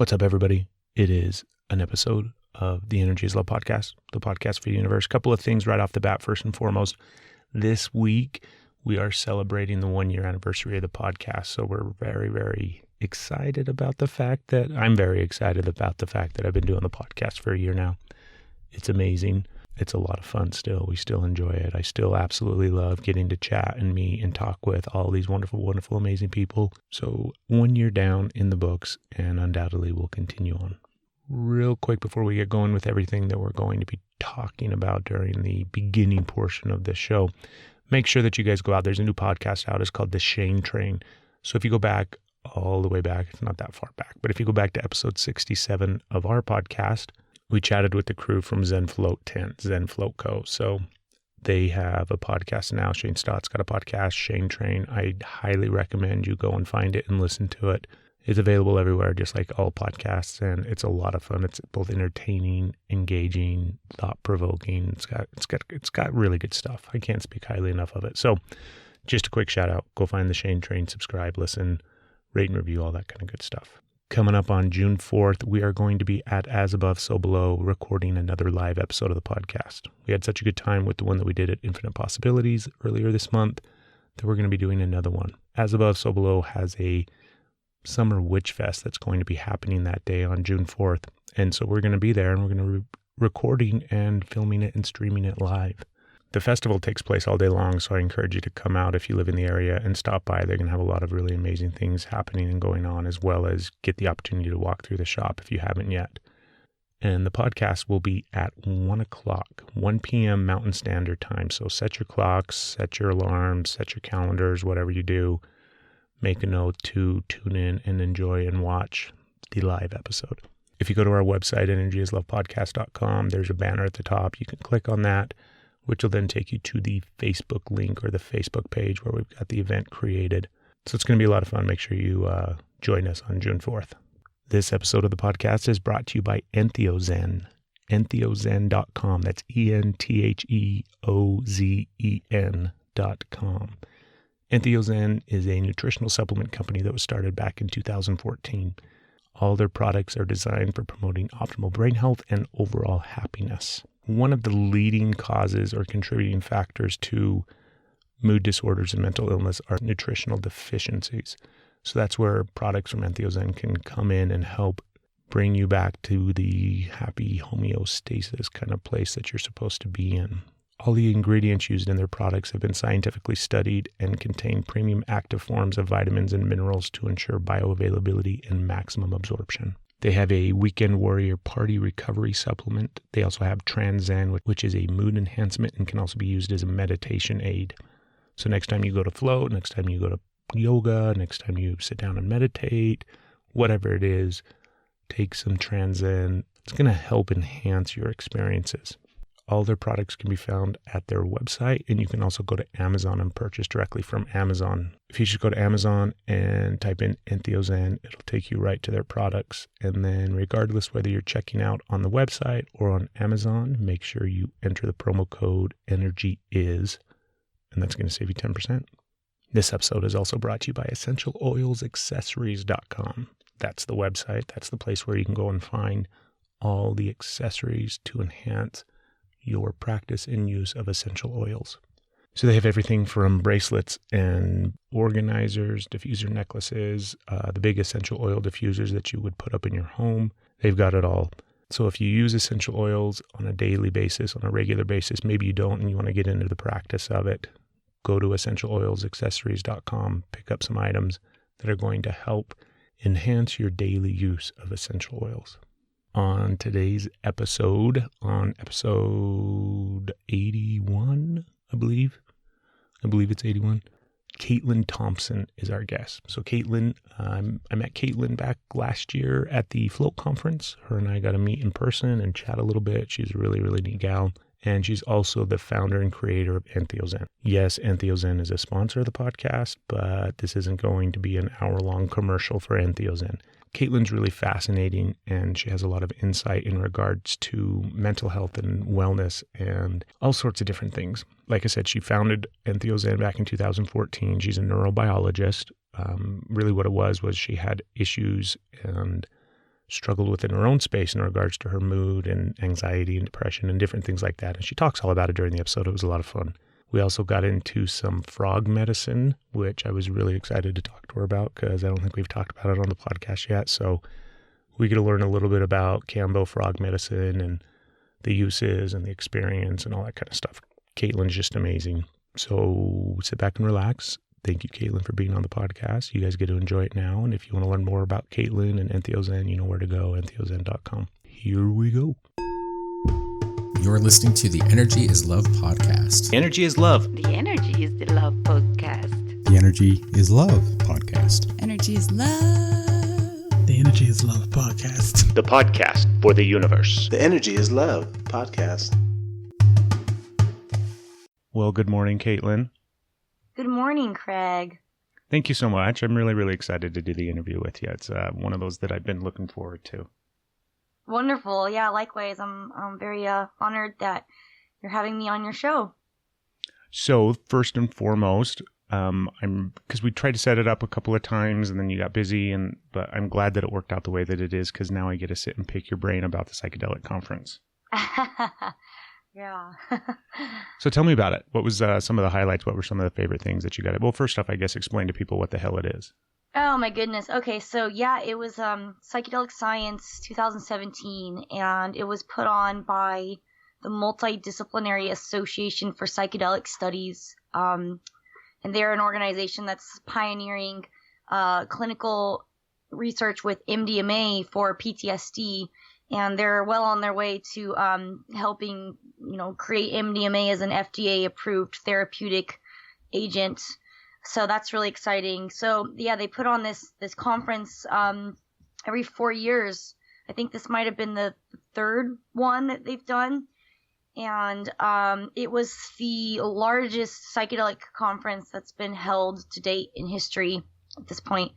What's up, everybody? It is an episode of the Energy is Love podcast, the podcast for the universe. Couple of things right off the bat. First and foremost, this week we are celebrating the 1-year anniversary of the podcast. So we're very, very excited about the fact that I'm very excited about the fact that I've been doing the podcast for a year now. It's amazing. It's a lot of fun still. We still enjoy it. I still absolutely love getting to chat and meet and talk with all these wonderful, wonderful, amazing people. So 1 year down in the books, and undoubtedly we'll continue on. Real quick before we get going with everything that we're going to be talking about during the beginning portion of this show, make sure that you guys go out. There's a new podcast out. It's called The Shane Train. So if you go back all the way back, it's not that far back, but if you go back to episode 67 of our podcast, we chatted with the crew from Zen Float Co. So they have a podcast now. Shane Stott's got a podcast, Shane Train. I highly recommend you go and find it and listen to it. It's available everywhere, just like all podcasts, and it's a lot of fun. It's both entertaining, engaging, thought-provoking. It's got really good stuff. I can't speak highly enough of it. So just a quick shout out. Go find the Shane Train, subscribe, listen, rate and review, all that kind of good stuff. Coming up on June 4th, we are going to be at As Above, So Below recording another live episode of the podcast. We had such a good time with the one that we did at Infinite Possibilities earlier this month that we're going to be doing another one. As Above, So Below has a Summer Witch Fest that's going to be happening that day on June 4th. And so we're going to be there and we're going to be recording and filming it and streaming it live. The festival takes place all day long, so I encourage you to come out if you live in the area and stop by. They're going to have a lot of really amazing things happening and going on, as well as get the opportunity to walk through the shop if you haven't yet. And the podcast will be at 1 p.m. Mountain Standard Time. So set your clocks, set your alarms, set your calendars, whatever you do. Make a note to tune in and enjoy and watch the live episode. If you go to our website, energyislovepodcast.com, there's a banner at the top. You can click on that, which will then take you to the Facebook link or the Facebook page where we've got the event created. So it's going to be a lot of fun. Make sure you join us on June 4th. This episode of the podcast is brought to you by Entheozen. Entheozen.com. That's ENTHEOZEN.com. Entheozen is a nutritional supplement company that was started back in 2014. All their products are designed for promoting optimal brain health and overall happiness. One of the leading causes or contributing factors to mood disorders and mental illness are nutritional deficiencies. So that's where products from Entheozen can come in and help bring you back to the happy homeostasis kind of place that you're supposed to be in. All the ingredients used in their products have been scientifically studied and contain premium active forms of vitamins and minerals to ensure bioavailability and maximum absorption. They have a Weekend Warrior Party Recovery Supplement. They also have Transzen, which is a mood enhancement and can also be used as a meditation aid. So next time you go to float, next time you go to yoga, next time you sit down and meditate, whatever it is, take some Transzen. It's going to help enhance your experiences. All their products can be found at their website, and you can also go to Amazon and purchase directly from Amazon. If you just go to Amazon and type in Entheozen, it'll take you right to their products. And then regardless whether you're checking out on the website or on Amazon, make sure you enter the promo code ENERGYIS, and that's going to save you 10%. This episode is also brought to you by EssentialOilsAccessories.com. That's the website. That's the place where you can go and find all the accessories to enhance your practice and use of essential oils. So they have everything from bracelets and organizers, diffuser necklaces, the big essential oil diffusers that you would put up in your home. They've got it all. So if you use essential oils on a daily basis, on a regular basis, maybe you don't and you want to get into the practice of it, go to EssentialOilsAccessories.com, pick up some items that are going to help enhance your daily use of essential oils. On today's episode, on episode 81, I believe it's 81, Caitlin Thompson is our guest. So Caitlin, I met Caitlin back last year at the Float Conference. Her and I got to meet in person and chat a little bit. She's a really, really neat gal. And she's also the founder and creator of Entheozen. Yes, Entheozen is a sponsor of the podcast, but this isn't going to be an hour-long commercial for Entheozen. Caitlin's really fascinating, and she has a lot of insight in regards to mental health and wellness and all sorts of different things. Like I said, she founded Entheozen back in 2014. She's a neurobiologist. Really what it was she had issues, and struggled with in her own space in regards to her mood and anxiety and depression and different things like that. And she talks all about it during the episode. It was a lot of fun. We also got into some frog medicine, which I was really excited to talk to her about because I don't think we've talked about it on the podcast yet. So we get to learn a little bit about Cambo frog medicine and the uses and the experience and all that kind of stuff. Caitlin's just amazing. So sit back and relax. Thank you, Caitlin, for being on the podcast. You guys get to enjoy it now. And if you want to learn more about Caitlin and Entheozen, you know where to go, entheozen.com. Here we go. You're listening to the Energy is Love podcast. Energy is love. The Energy is the Love podcast. The Energy is Love podcast. Energy is love. The Energy is Love podcast. The podcast for the universe. The Energy is Love podcast. Well, good morning, Caitlin. Good morning, Craig. Thank you so much. I'm really, really excited to do the interview with you. It's one of those that I've been looking forward to. Wonderful. Yeah, likewise. I'm very honored that you're having me on your show. So first and foremost, because we tried to set it up a couple of times and then you got busy, but I'm glad that it worked out the way that it is because now I get to sit and pick your brain about the psychedelic conference. Yeah. So tell me about it. What was some of the highlights? What were some of the favorite things that you got? Well, first off, I guess explain to people what the hell it is. Oh my goodness. Okay, so yeah, it was Psychedelic Science 2017, and it was put on by the Multidisciplinary Association for Psychedelic Studies, and they're an organization that's pioneering clinical research with MDMA for PTSD, and they're well on their way to helping, create MDMA as an FDA-approved therapeutic agent. So that's really exciting. So yeah, they put on this conference every 4 years. I think this might have been the third one that they've done. And it was the largest psychedelic conference that's been held to date in history at this point.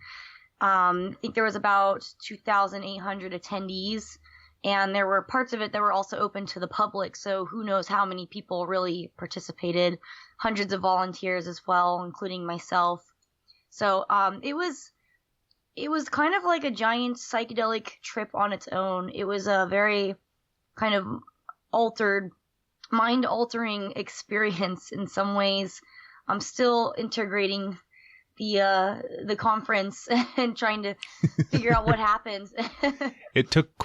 I think there was about 2,800 attendees. And there were parts of it that were also open to the public, so who knows how many people really participated. Hundreds of volunteers as well, including myself. So it was kind of like a giant psychedelic trip on its own. It was a very kind of mind-altering experience in some ways. I'm still integrating the conference and trying to figure out what happens. It took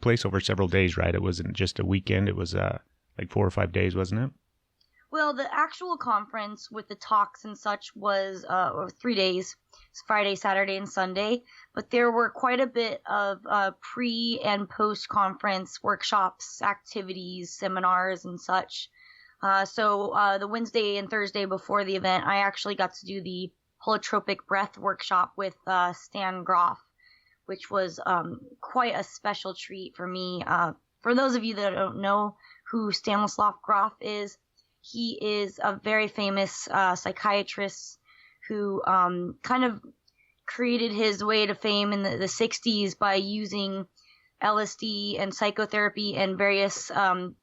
place over several days, right? It wasn't just a weekend. It was like 4 or 5 days, wasn't it? Well, the actual conference with the talks and such was 3 days. It's Friday, Saturday, and Sunday. But there were quite a bit of pre and post conference workshops, activities, seminars, and such. So the Wednesday and Thursday before the event, I actually got to do the holotropic breath workshop with Stan Groff, which was quite a special treat for me. For those of you that don't know who Stanislav Grof is, he is a very famous psychiatrist who kind of created his way to fame in the 60s by using LSD and psychotherapy and various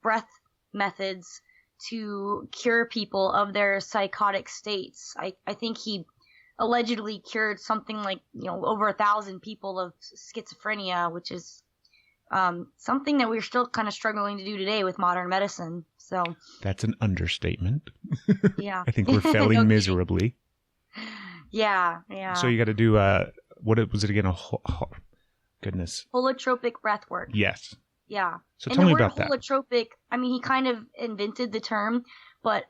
breath methods to cure people of their psychotic states. I think he allegedly cured something like, over 1,000 people of schizophrenia, which is something that we're still kind of struggling to do today with modern medicine. So that's an understatement. Yeah. I think we're failing miserably. Yeah. So you got to do, what was it again? Goodness. Holotropic breath work. Yes. Yeah. So tell me about that. Holotropic, he kind of invented the term, but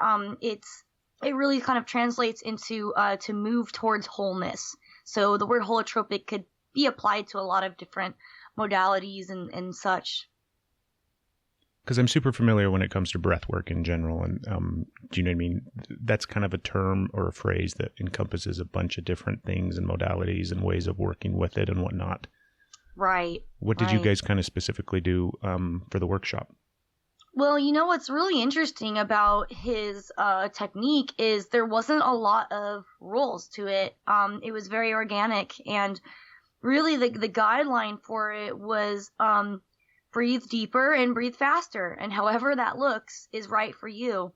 it really kind of translates into to move towards wholeness. So the word holotropic could be applied to a lot of different modalities and such. Because I'm super familiar when it comes to breath work in general. And do you know what I mean? That's kind of a term or a phrase that encompasses a bunch of different things and modalities and ways of working with it and whatnot. Right. What did you guys kind of specifically do for the workshop? Well, what's really interesting about his technique is there wasn't a lot of rules to it. It was very organic, and really the guideline for it was breathe deeper and breathe faster, and however that looks is right for you.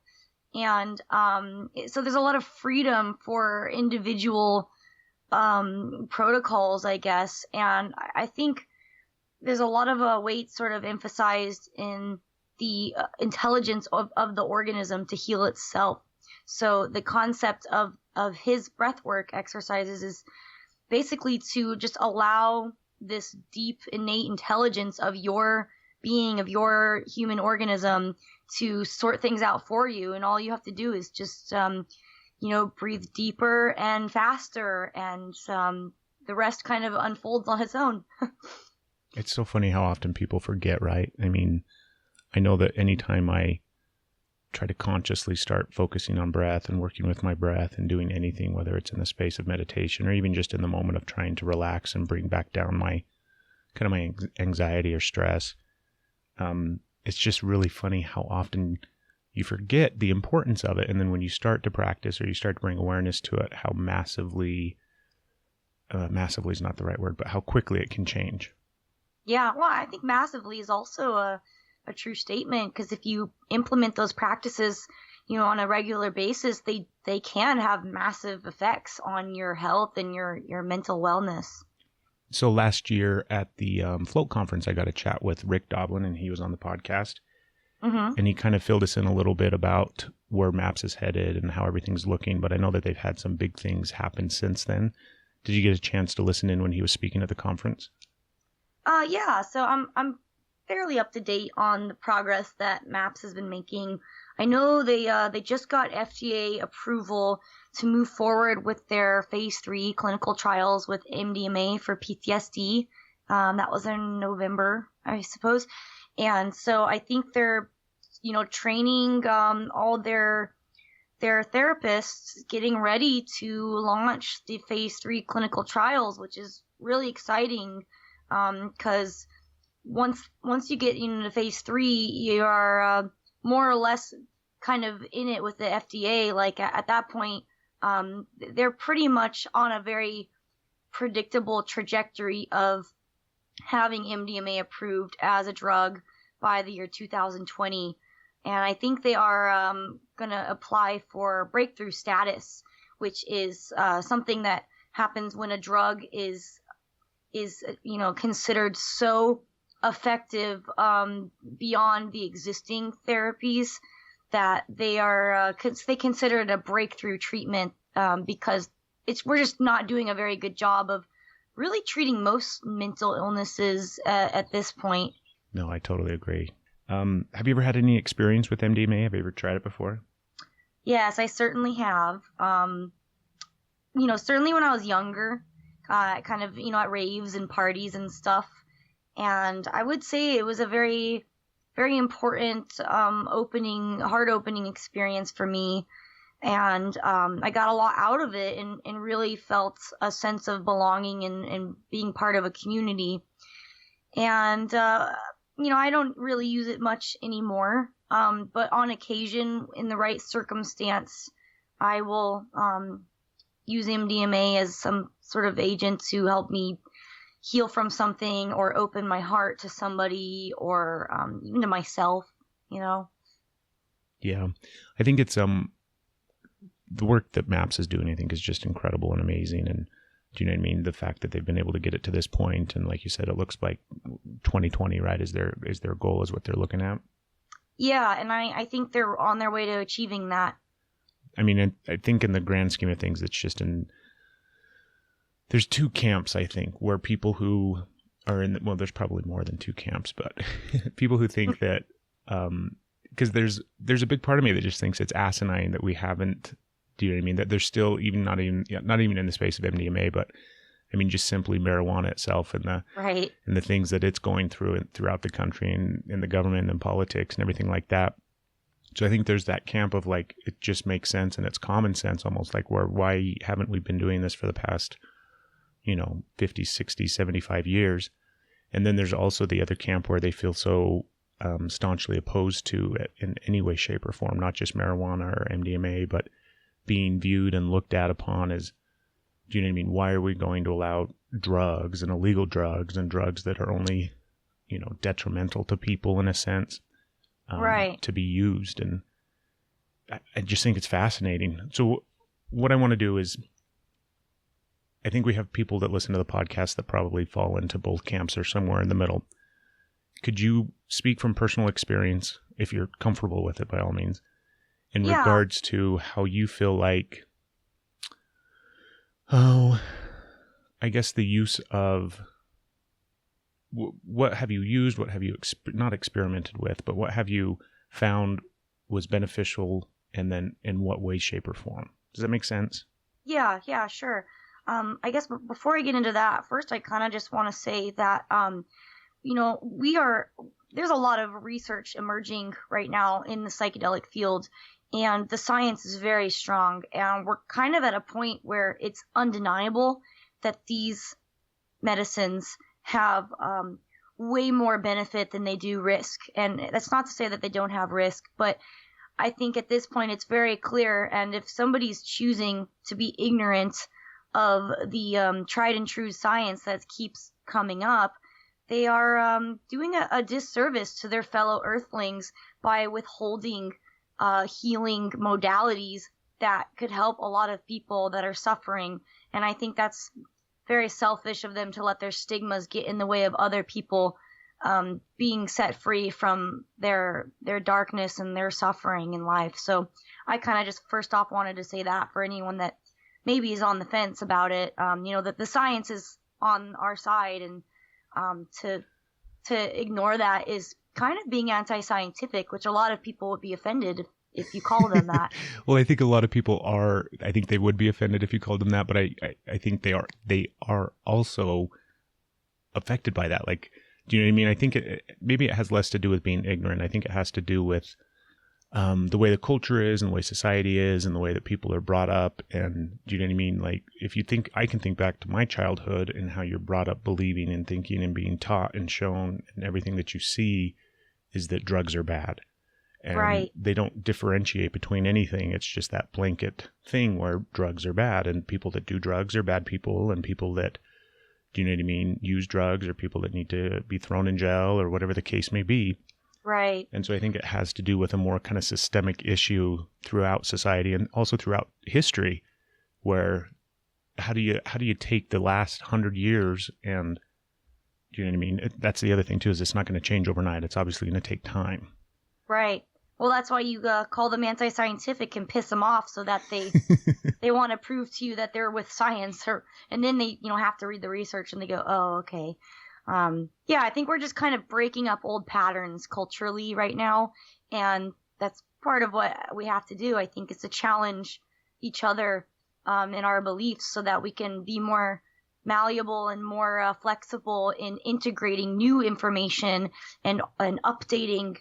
And so there's a lot of freedom for individual protocols, I guess. And I think there's a lot of weight sort of emphasized in the intelligence of the organism to heal itself. So the concept of his breathwork exercises is basically to just allow this deep innate intelligence of your being, of your human organism, to sort things out for you. And all you have to do is just breathe deeper and faster, and the rest kind of unfolds on its own. It's so funny how often people forget, right? I mean, I know that anytime I try to consciously start focusing on breath and working with my breath and doing anything, whether it's in the space of meditation or even just in the moment of trying to relax and bring back down my anxiety or stress, it's just really funny how often you forget the importance of it. And then when you start to practice or you start to bring awareness to it, how massively is not the right word, but how quickly it can change. Yeah, well, I think massively is also a true statement, because if you implement those practices, on a regular basis, they can have massive effects on your health and your mental wellness. So last year at the Float Conference, I got a chat with Rick Doblin, and he was on the podcast. Mm-hmm. And he kind of filled us in a little bit about where MAPS is headed and how everything's looking. But I know that they've had some big things happen since then. Did you get a chance to listen in when he was speaking at the conference? Yeah. So I'm fairly up to date on the progress that MAPS has been making. I know they just got FDA approval to move forward with their phase 3 clinical trials with MDMA for PTSD. That was in November, I suppose. And so I think they're, training all their therapists, getting ready to launch the phase 3 clinical trials, which is really exciting, because once you get into phase 3, you are more or less kind of in it with the FDA. Like at that point, they're pretty much on a very predictable trajectory of having MDMA approved as a drug by the year 2020. And I think they are going to apply for breakthrough status, which is something that happens when a drug is considered so effective beyond the existing therapies that they are they consider it a breakthrough treatment, because we're just not doing a very good job of really treating most mental illnesses at this point. No, I totally agree. Have you ever had any experience with MDMA? Have you ever tried it before? Yes, I certainly have. Certainly when I was younger, kind of, at raves and parties and stuff. And I would say it was a very, very important heart-opening experience for me. And I got a lot out of it and really felt a sense of belonging and being part of a community. And, I don't really use it much anymore. But on occasion, in the right circumstance, I will use MDMA as some sort of agent to help me heal from something or open my heart to somebody or even to myself, Yeah, I think it's the work that MAPS is doing, I think, is just incredible and amazing. And do you know what I mean? The fact that they've been able to get it to this point, and like you said, it looks like 2020, right? Is their goal, is what they're looking at? Yeah, and I think they're on their way to achieving that. I mean, I think in the grand scheme of things, it's just there's two camps, I think, where people who are well, there's probably more than two camps, but people who think that, because there's a big part of me that just thinks it's asinine that we haven't, do you know what I mean? That there's still not even in the space of MDMA, but I mean, just simply marijuana itself and the things that it's going through throughout the country and in the government and politics and everything like that. So I think there's that camp of like, it just makes sense and it's common sense almost, like why haven't we been doing this for the past 50, 60, 75 years. And then there's also the other camp where they feel so staunchly opposed to it in any way, shape, or form, not just marijuana or MDMA, but being viewed and looked at upon as, do you know what I mean? Why are we going to allow drugs and illegal drugs and drugs that are only, detrimental to people in a sense, right, to be used? And I just think it's fascinating. So what I want to do is, I think we have people that listen to the podcast that probably fall into both camps or somewhere in the middle. Could you speak from personal experience, if you're comfortable with it, by all means, in regards to how you feel like, I guess the use of what have you used, what have you not experimented with, but what have you found was beneficial, and then in what way, shape, or form? Does that make sense? Yeah, sure. I guess before I get into that, first I kind of just want to say that, there's a lot of research emerging right now in the psychedelic field, and the science is very strong, and we're kind of at a point where it's undeniable that these medicines have way more benefit than they do risk. And that's not to say that they don't have risk, but I think at this point it's very clear, and if somebody's choosing to be ignorant of the tried and true science that keeps coming up, they are doing a disservice to their fellow earthlings by withholding healing modalities that could help a lot of people that are suffering. And I think that's very selfish of them to let their stigmas get in the way of other people being set free from their darkness and their suffering in life. So I kind of just first off wanted to say that for anyone that maybe is on the fence about it, that the science is on our side, and to ignore that is kind of being anti-scientific, which a lot of people would be offended if you call them that. Well, I think a lot of people are. I think they would be offended if you called them that, but I think they are also affected by that. Like, do you know what I mean? I think maybe it has less to do with being ignorant. I think it has to do with the way the culture is, and the way society is, and the way that people are brought up. And do you know what I mean? Like, if you think, I can think back to my childhood and how you're brought up believing and thinking and being taught and shown, and everything that you see is that drugs are bad. And right. They don't differentiate between anything. It's just that blanket thing where drugs are bad, and people that do drugs are bad people, and people that, do you know what I mean, use drugs are people that need to be thrown in jail or whatever the case may be. Right. And so I think it has to do with a more kind of systemic issue throughout society and also throughout history, where how do you take the last 100 years and, do you know what I mean? That's the other thing too, is it's not going to change overnight. It's obviously going to take time. Right. Well, that's why you call them anti-scientific and piss them off, so that they want to prove to you that they're with science, and then they have to read the research and they go, oh, okay. I think we're just kind of breaking up old patterns culturally right now, and that's part of what we have to do. I think it's to challenge each other in our beliefs, so that we can be more malleable and more flexible in integrating new information and updating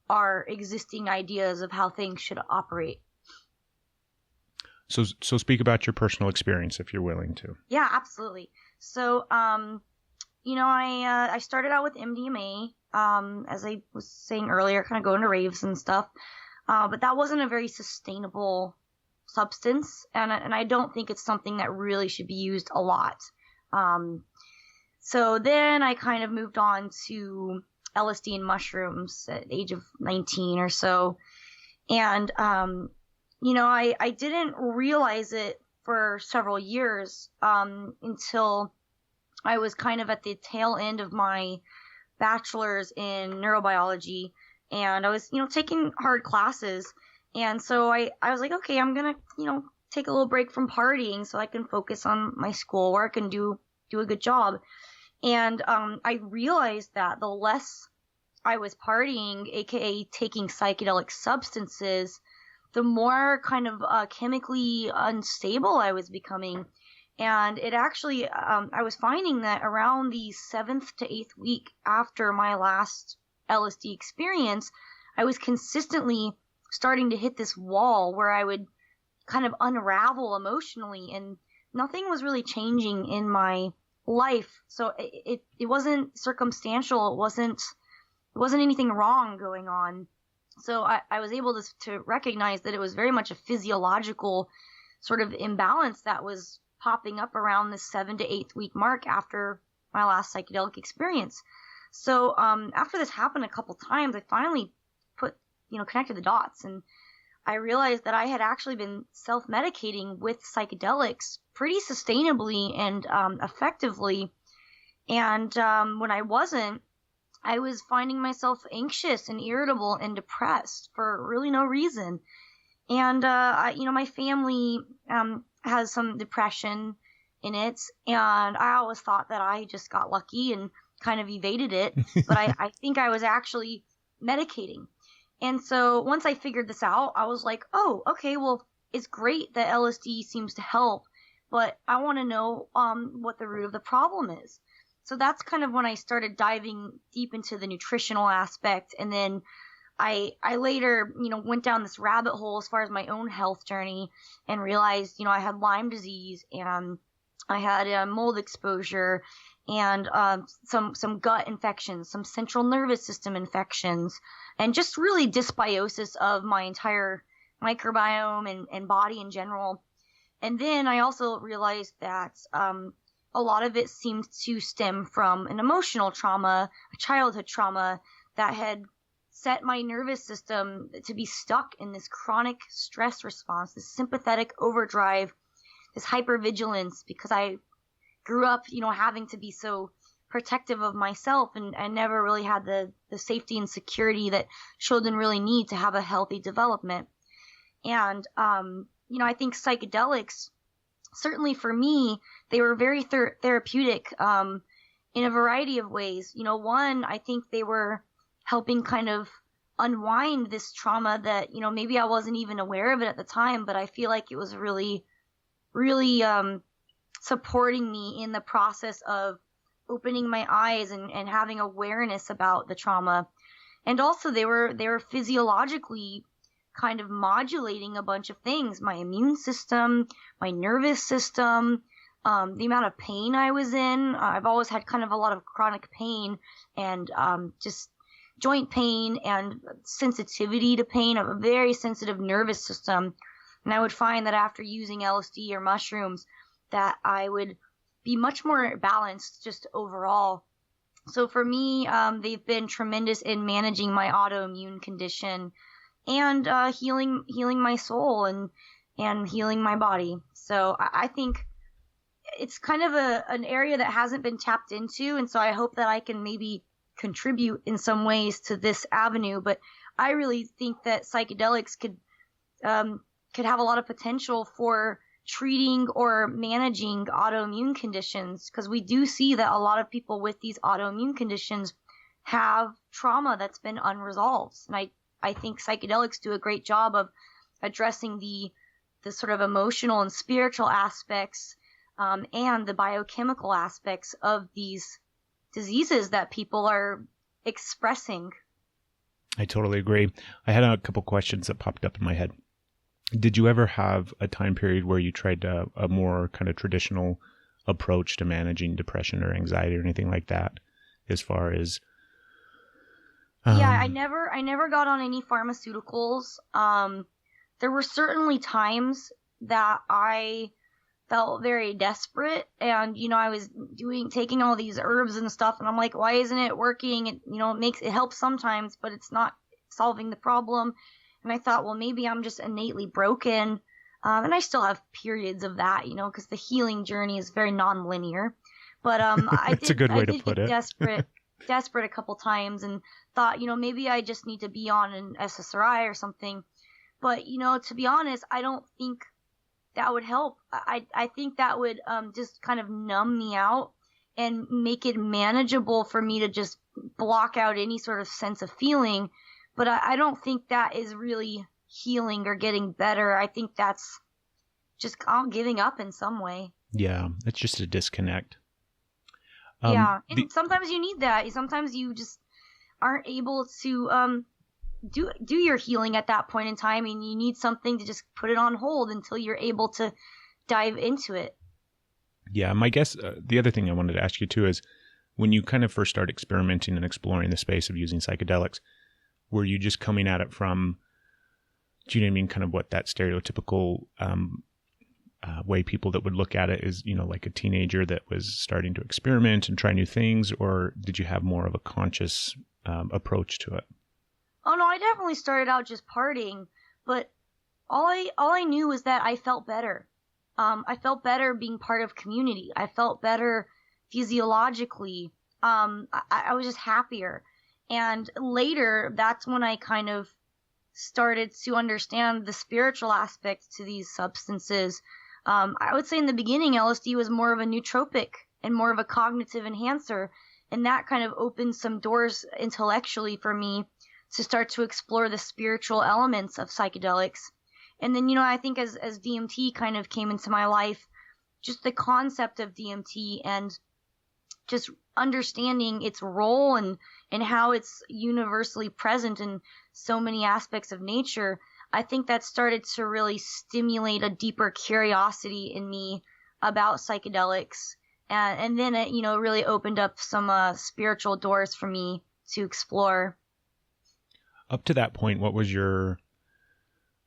our existing ideas of how things should operate. So speak about your personal experience, if you're willing to. Yeah, absolutely. So, I started out with MDMA, as I was saying earlier, kind of going to raves and stuff. But that wasn't a very sustainable substance, and I don't think it's something that really should be used a lot. So then I kind of moved on to LSD and mushrooms at the age of 19 or so. And, I didn't realize it for several years until I was kind of at the tail end of my bachelor's in neurobiology, and I was, taking hard classes. And so I was like, okay, I'm going to, take a little break from partying so I can focus on my schoolwork and do a good job. And I realized that the less I was partying, aka taking psychedelic substances, the more kind of chemically unstable I was becoming. And it actually, I was finding that around the 7th to 8th week after my last LSD experience, I was consistently starting to hit this wall where I would kind of unravel emotionally, and nothing was really changing in my life. So it wasn't circumstantial. It wasn't anything wrong going on. So I was able to recognize that it was very much a physiological sort of imbalance that was popping up around the 7th to 8th week mark after my last psychedelic experience. So after this happened a couple times, I finally connected the dots, and I realized that I had actually been self-medicating with psychedelics pretty sustainably and effectively. And when I wasn't, I was finding myself anxious and irritable and depressed for really no reason. And, my family has some depression in it, and I always thought that I just got lucky and kind of evaded it, but I think I was actually medicating. And so once I figured this out, I was like, oh, okay, well, it's great that LSD seems to help, but I want to know what the root of the problem is. So that's kind of when I started diving deep into the nutritional aspect. And then I later, went down this rabbit hole as far as my own health journey and realized, I had Lyme disease and I had mold exposure and some gut infections, some central nervous system infections, and just really dysbiosis of my entire microbiome and body in general. And then I also realized that a lot of it seemed to stem from an emotional trauma, a childhood trauma that had set my nervous system to be stuck in this chronic stress response, this sympathetic overdrive, this hypervigilance, because I grew up, having to be so protective of myself and never really had the safety and security that children really need to have a healthy development. And, I think psychedelics, certainly for me, they were very therapeutic in a variety of ways. One, I think they were helping kind of unwind this trauma that, maybe I wasn't even aware of it at the time, but I feel like it was really, really supporting me in the process of opening my eyes and having awareness about the trauma. And also they were physiologically kind of modulating a bunch of things, my immune system, my nervous system, the amount of pain I was in. I've always had kind of a lot of chronic pain and just joint pain and sensitivity to pain, of a very sensitive nervous system. And I would find that after using LSD or mushrooms that I would be much more balanced just overall. So for me, they've been tremendous in managing my autoimmune condition and healing my soul and healing my body. So I think it's kind of an area that hasn't been tapped into, and so I hope that I can maybe contribute in some ways to this avenue. But I really think that psychedelics could have a lot of potential for treating or managing autoimmune conditions, because we do see that a lot of people with these autoimmune conditions have trauma that's been unresolved. And I think psychedelics do a great job of addressing the sort of emotional and spiritual aspects and the biochemical aspects of these diseases that people are expressing. I totally agree. I had a couple questions that popped up in my head. Did you ever have a time period where you tried a more kind of traditional approach to managing depression or anxiety or anything like that, as far as Yeah, I never got on any pharmaceuticals. There were certainly times that I felt very desperate, and I was taking all these herbs and stuff, and I'm like, why isn't it working? It helps sometimes, but it's not solving the problem. And I thought, well, maybe I'm just innately broken. And I still have periods of that, because the healing journey is very non-linear. But That's a good way to put it. Desperate a couple times, and thought, maybe I just need to be on an SSRI or something. But, to be honest, I don't think that would help. I think that would just kind of numb me out and make it manageable for me to just block out any sort of sense of feeling. But I don't think that is really healing or getting better. I think that's just giving up in some way. Yeah, it's just a disconnect. Yeah, and sometimes you need that. Sometimes you just aren't able to do your healing at that point in time, and you need something to just put it on hold until you're able to dive into it. Yeah, my guess, the other thing I wanted to ask you too is, when you kind of first start experimenting and exploring the space of using psychedelics, were you just coming at it from, do you know what I mean, kind of what that stereotypical way people that would look at it is, like a teenager that was starting to experiment and try new things, or did you have more of a conscious approach to it? Oh, no, I definitely started out just partying, but all I knew was that I felt better. I felt better being part of community. I felt better physiologically. I was just happier. And later, that's when I kind of started to understand the spiritual aspect to these substances. I would say in the beginning, LSD was more of a nootropic and more of a cognitive enhancer. And that kind of opened some doors intellectually for me to start to explore the spiritual elements of psychedelics. And then, I think as DMT kind of came into my life, just the concept of DMT and just understanding its role and how it's universally present in so many aspects of nature, I think that started to really stimulate a deeper curiosity in me about psychedelics. And then it, really opened up some spiritual doors for me to explore. Up to that point, what was your,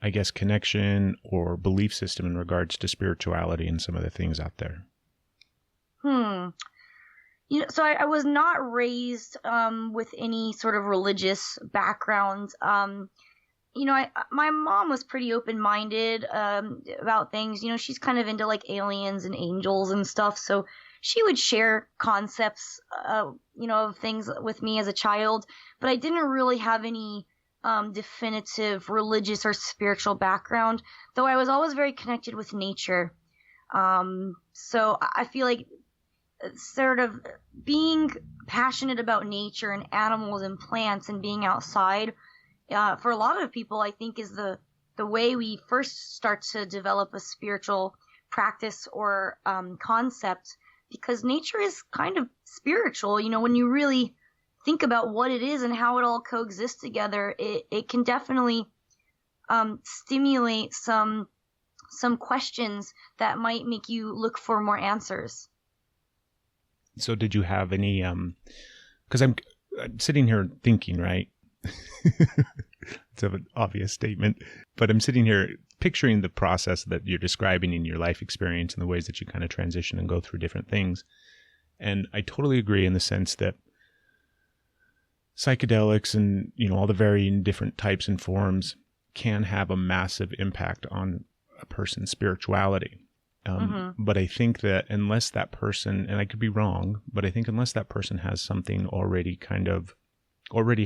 I guess, connection or belief system in regards to spirituality and some of the things out there? So I was not raised with any sort of religious background. My mom was pretty open-minded about things. She's kind of into like aliens and angels and stuff. So she would share concepts, of things with me as a child. But I didn't really have any definitive religious or spiritual background, though I was always very connected with nature. So I feel like sort of being passionate about nature and animals and plants and being outside, for a lot of people, I think is the way we first start to develop a spiritual practice or concept, because nature is kind of spiritual. When you really think about what it is and how it all coexists together, it can definitely stimulate some questions that might make you look for more answers. So did you have any, because I'm sitting here thinking, right? It's an obvious statement, but I'm sitting here picturing the process that you're describing in your life experience and the ways that you kind of transition and go through different things. And I totally agree in the sense that psychedelics and, all the varying different types and forms can have a massive impact on a person's spirituality. But I think that unless that person, and I could be wrong, but I think unless that person has something already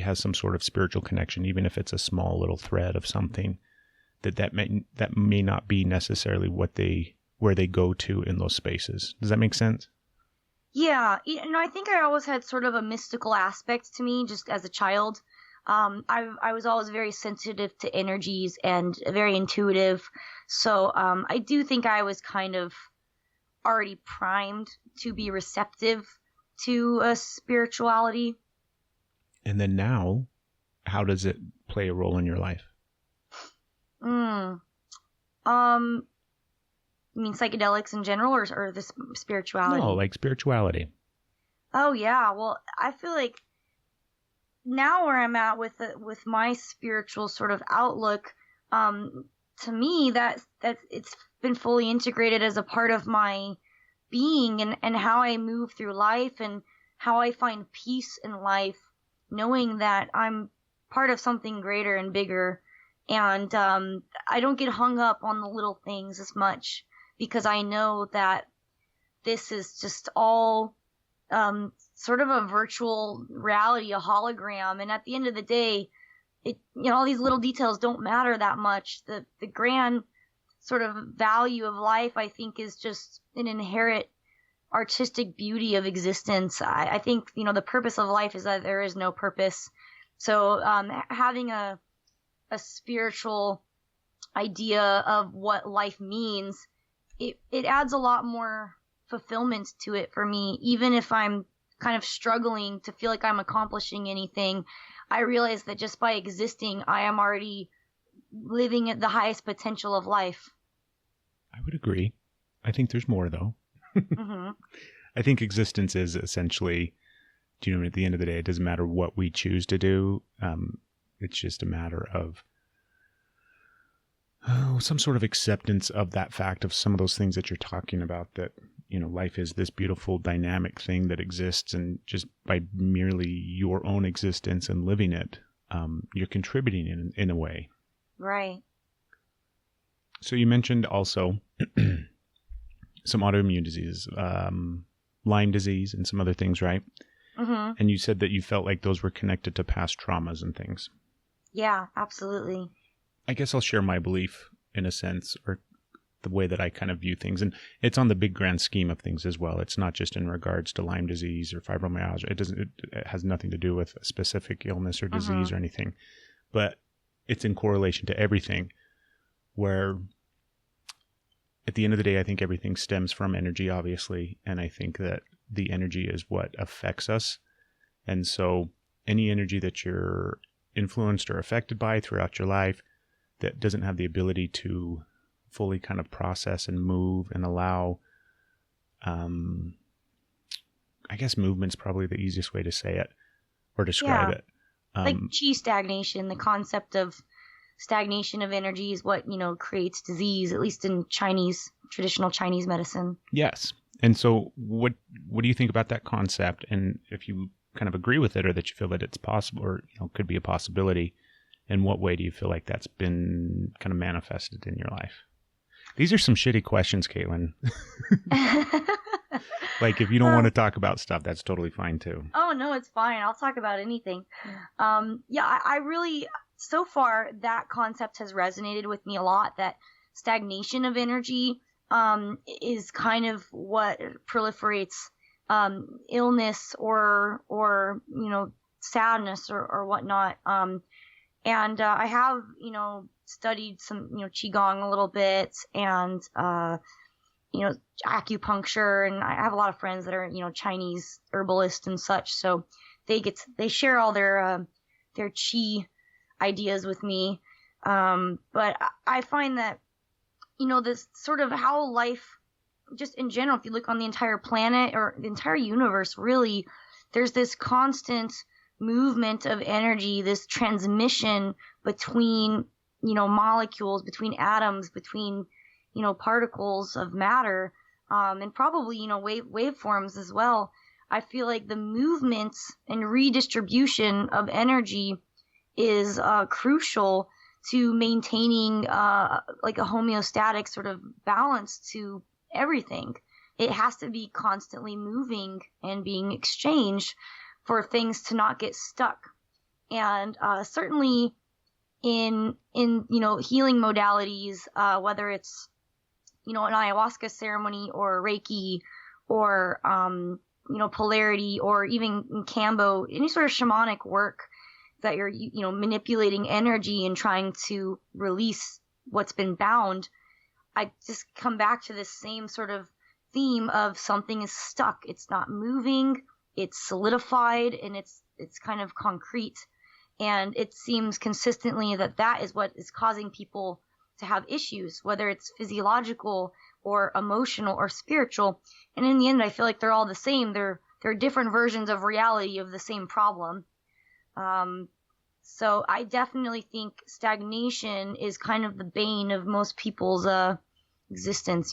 has some sort of spiritual connection, even if it's a small little thread of something, that may not be necessarily where they go to in those spaces. Does that make sense? Yeah, I think I always had sort of a mystical aspect to me just as a child. I was always very sensitive to energies and very intuitive. So I do think I was kind of already primed to be receptive to spirituality. And then now, how does it play a role in your life? You mean psychedelics in general or the spirituality? No, like spirituality. Oh, yeah. Well, I feel like now where I'm at with my spiritual sort of outlook, to me, that it's been fully integrated as a part of my being and how I move through life and how I find peace in life, knowing that I'm part of something greater and bigger. And I don't get hung up on the little things as much because I know that this is just all sort of a virtual reality, a hologram. And at the end of the day, all these little details don't matter that much. The grand sort of value of life, I think, is just an inherent artistic beauty of existence. I think, the purpose of life is that there is no purpose. So having a spiritual idea of what life means, it adds a lot more fulfillment to it for me. Even if I'm kind of struggling to feel like I'm accomplishing anything, I realize that just by existing, I am already living at the highest potential of life. I would agree. I think there's more, though. Mm-hmm. I think existence is essentially, at the end of the day, it doesn't matter what we choose to do. It's just a matter of some sort of acceptance of that fact of some of those things that you're talking about, that, life is this beautiful dynamic thing that exists, and just by merely your own existence and living it, you're contributing in a way. Right. So you mentioned also some autoimmune diseases, Lyme disease and some other things, right? Mm-hmm. And you said that you felt like those were connected to past traumas and things. Yeah, absolutely. I guess I'll share my belief in a sense, or the way that I kind of view things. And it's on the big grand scheme of things as well. It's not just in regards to Lyme disease or fibromyalgia. It has nothing to do with a specific illness or disease or anything, but it's in correlation to everything, where at the end of the day, I think everything stems from energy, obviously. And I think that the energy is what affects us. And so any energy that you're influenced or affected by throughout your life that doesn't have the ability to fully kind of process and move and allow, I guess movement's probably the easiest way to say it or describe it. Like chi stagnation, the concept of stagnation of energy is what, creates disease, at least in traditional Chinese medicine. Yes. And so what do you think about that concept? And if you kind of agree with it, or that you feel that it's possible, or could be a possibility, in what way do you feel like that's been kind of manifested in your life? These are some shitty questions, Caitlin. Like, if you don't want to talk about stuff, that's totally fine too. Oh, no, it's fine. I'll talk about anything. I really, so far, that concept has resonated with me a lot, that stagnation of energy is kind of what proliferates illness or sadness or whatnot. And I have, studied some, Qigong a little bit, and, acupuncture, and I have a lot of friends that are, Chinese herbalists and such. So they share all their Qi ideas with me. But I find that, this sort of how life, just in general, if you look on the entire planet or the entire universe, really, there's this constant movement of energy, this transmission between, molecules, between atoms, between, particles of matter, and probably, waveforms as well. I feel like the movements and redistribution of energy is crucial to maintaining like a homeostatic sort of balance to everything. It has to be constantly moving and being exchanged for things to not get stuck. And certainly in healing modalities, whether it's an ayahuasca ceremony or Reiki or polarity, or even in Kambo, any sort of shamanic work that you're manipulating energy and trying to release what's been bound, I just come back to this same sort of theme of something is stuck. It's not moving. It's solidified, and it's kind of concrete. And it seems consistently that is what is causing people to have issues, whether it's physiological or emotional or spiritual. And in the end, I feel like they're all the same. They're different versions of reality of the same problem. So I definitely think stagnation is kind of the bane of most people's existence,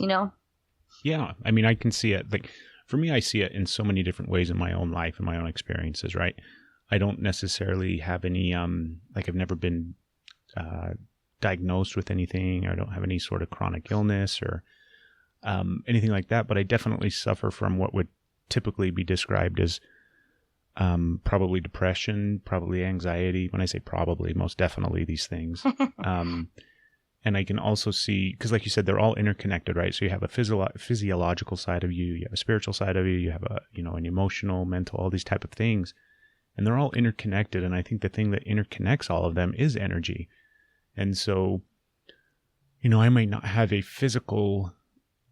Yeah. I mean, I can see it. Like, for me, I see it in so many different ways in my own life and my own experiences, right? I don't necessarily have any, I've never been diagnosed with anything. I don't have any sort of chronic illness or anything like that, but I definitely suffer from what would typically be described as probably depression, probably anxiety. When I say probably, most definitely these things. And I can also see, because like you said, they're all interconnected, right? So you have a physiological side of you, you have a spiritual side of you, you have an emotional, mental, all these type of things. And they're all interconnected. And I think the thing that interconnects all of them is energy. And so, I might not have a physical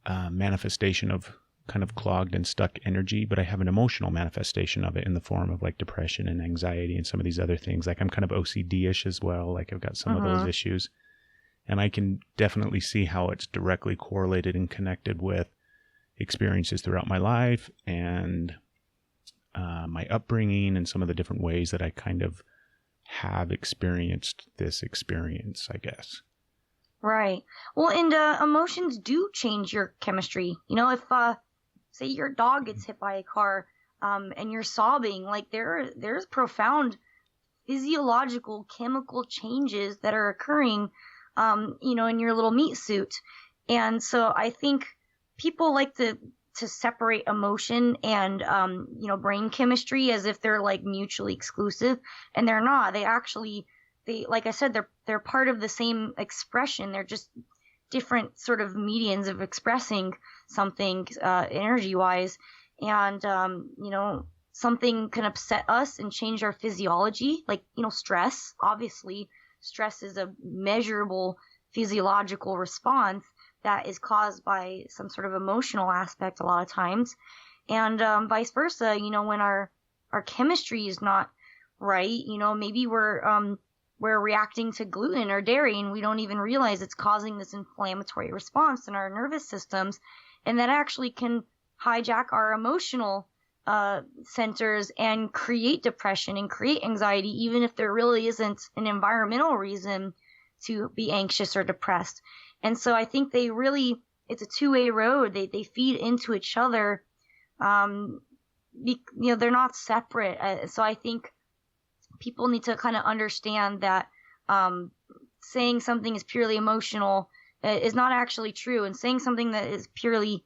manifestation of kind of clogged and stuck energy, but I have an emotional manifestation of it in the form of like depression and anxiety and some of these other things. Like I'm kind of OCD-ish as well. Like I've got some of those issues. And I can definitely see how it's directly correlated and connected with experiences throughout my life and my upbringing and some of the different ways that I kind of have experienced this experience, I guess. Right. Well, and emotions do change your chemistry. If, say, your dog gets hit by a car and you're sobbing, like there's profound physiological chemical changes that are occurring in your little meat suit. And so I think people like to separate emotion and, brain chemistry as if they're like mutually exclusive, and they're not. Like I said, they're part of the same expression. They're just different sort of medians of expressing something, energy wise. And, something can upset us and change our physiology, like, stress. Obviously, stress is a measurable physiological response that is caused by some sort of emotional aspect a lot of times. And vice versa, when our chemistry is not right, maybe we're reacting to gluten or dairy and we don't even realize it's causing this inflammatory response in our nervous systems. And that actually can hijack our emotional centers and create depression and create anxiety, even if there really isn't an environmental reason to be anxious or depressed. And so I think it's a two-way road. They feed into each other. They're not separate. So I think people need to kind of understand that saying something is purely emotional is not actually true, and saying something that is purely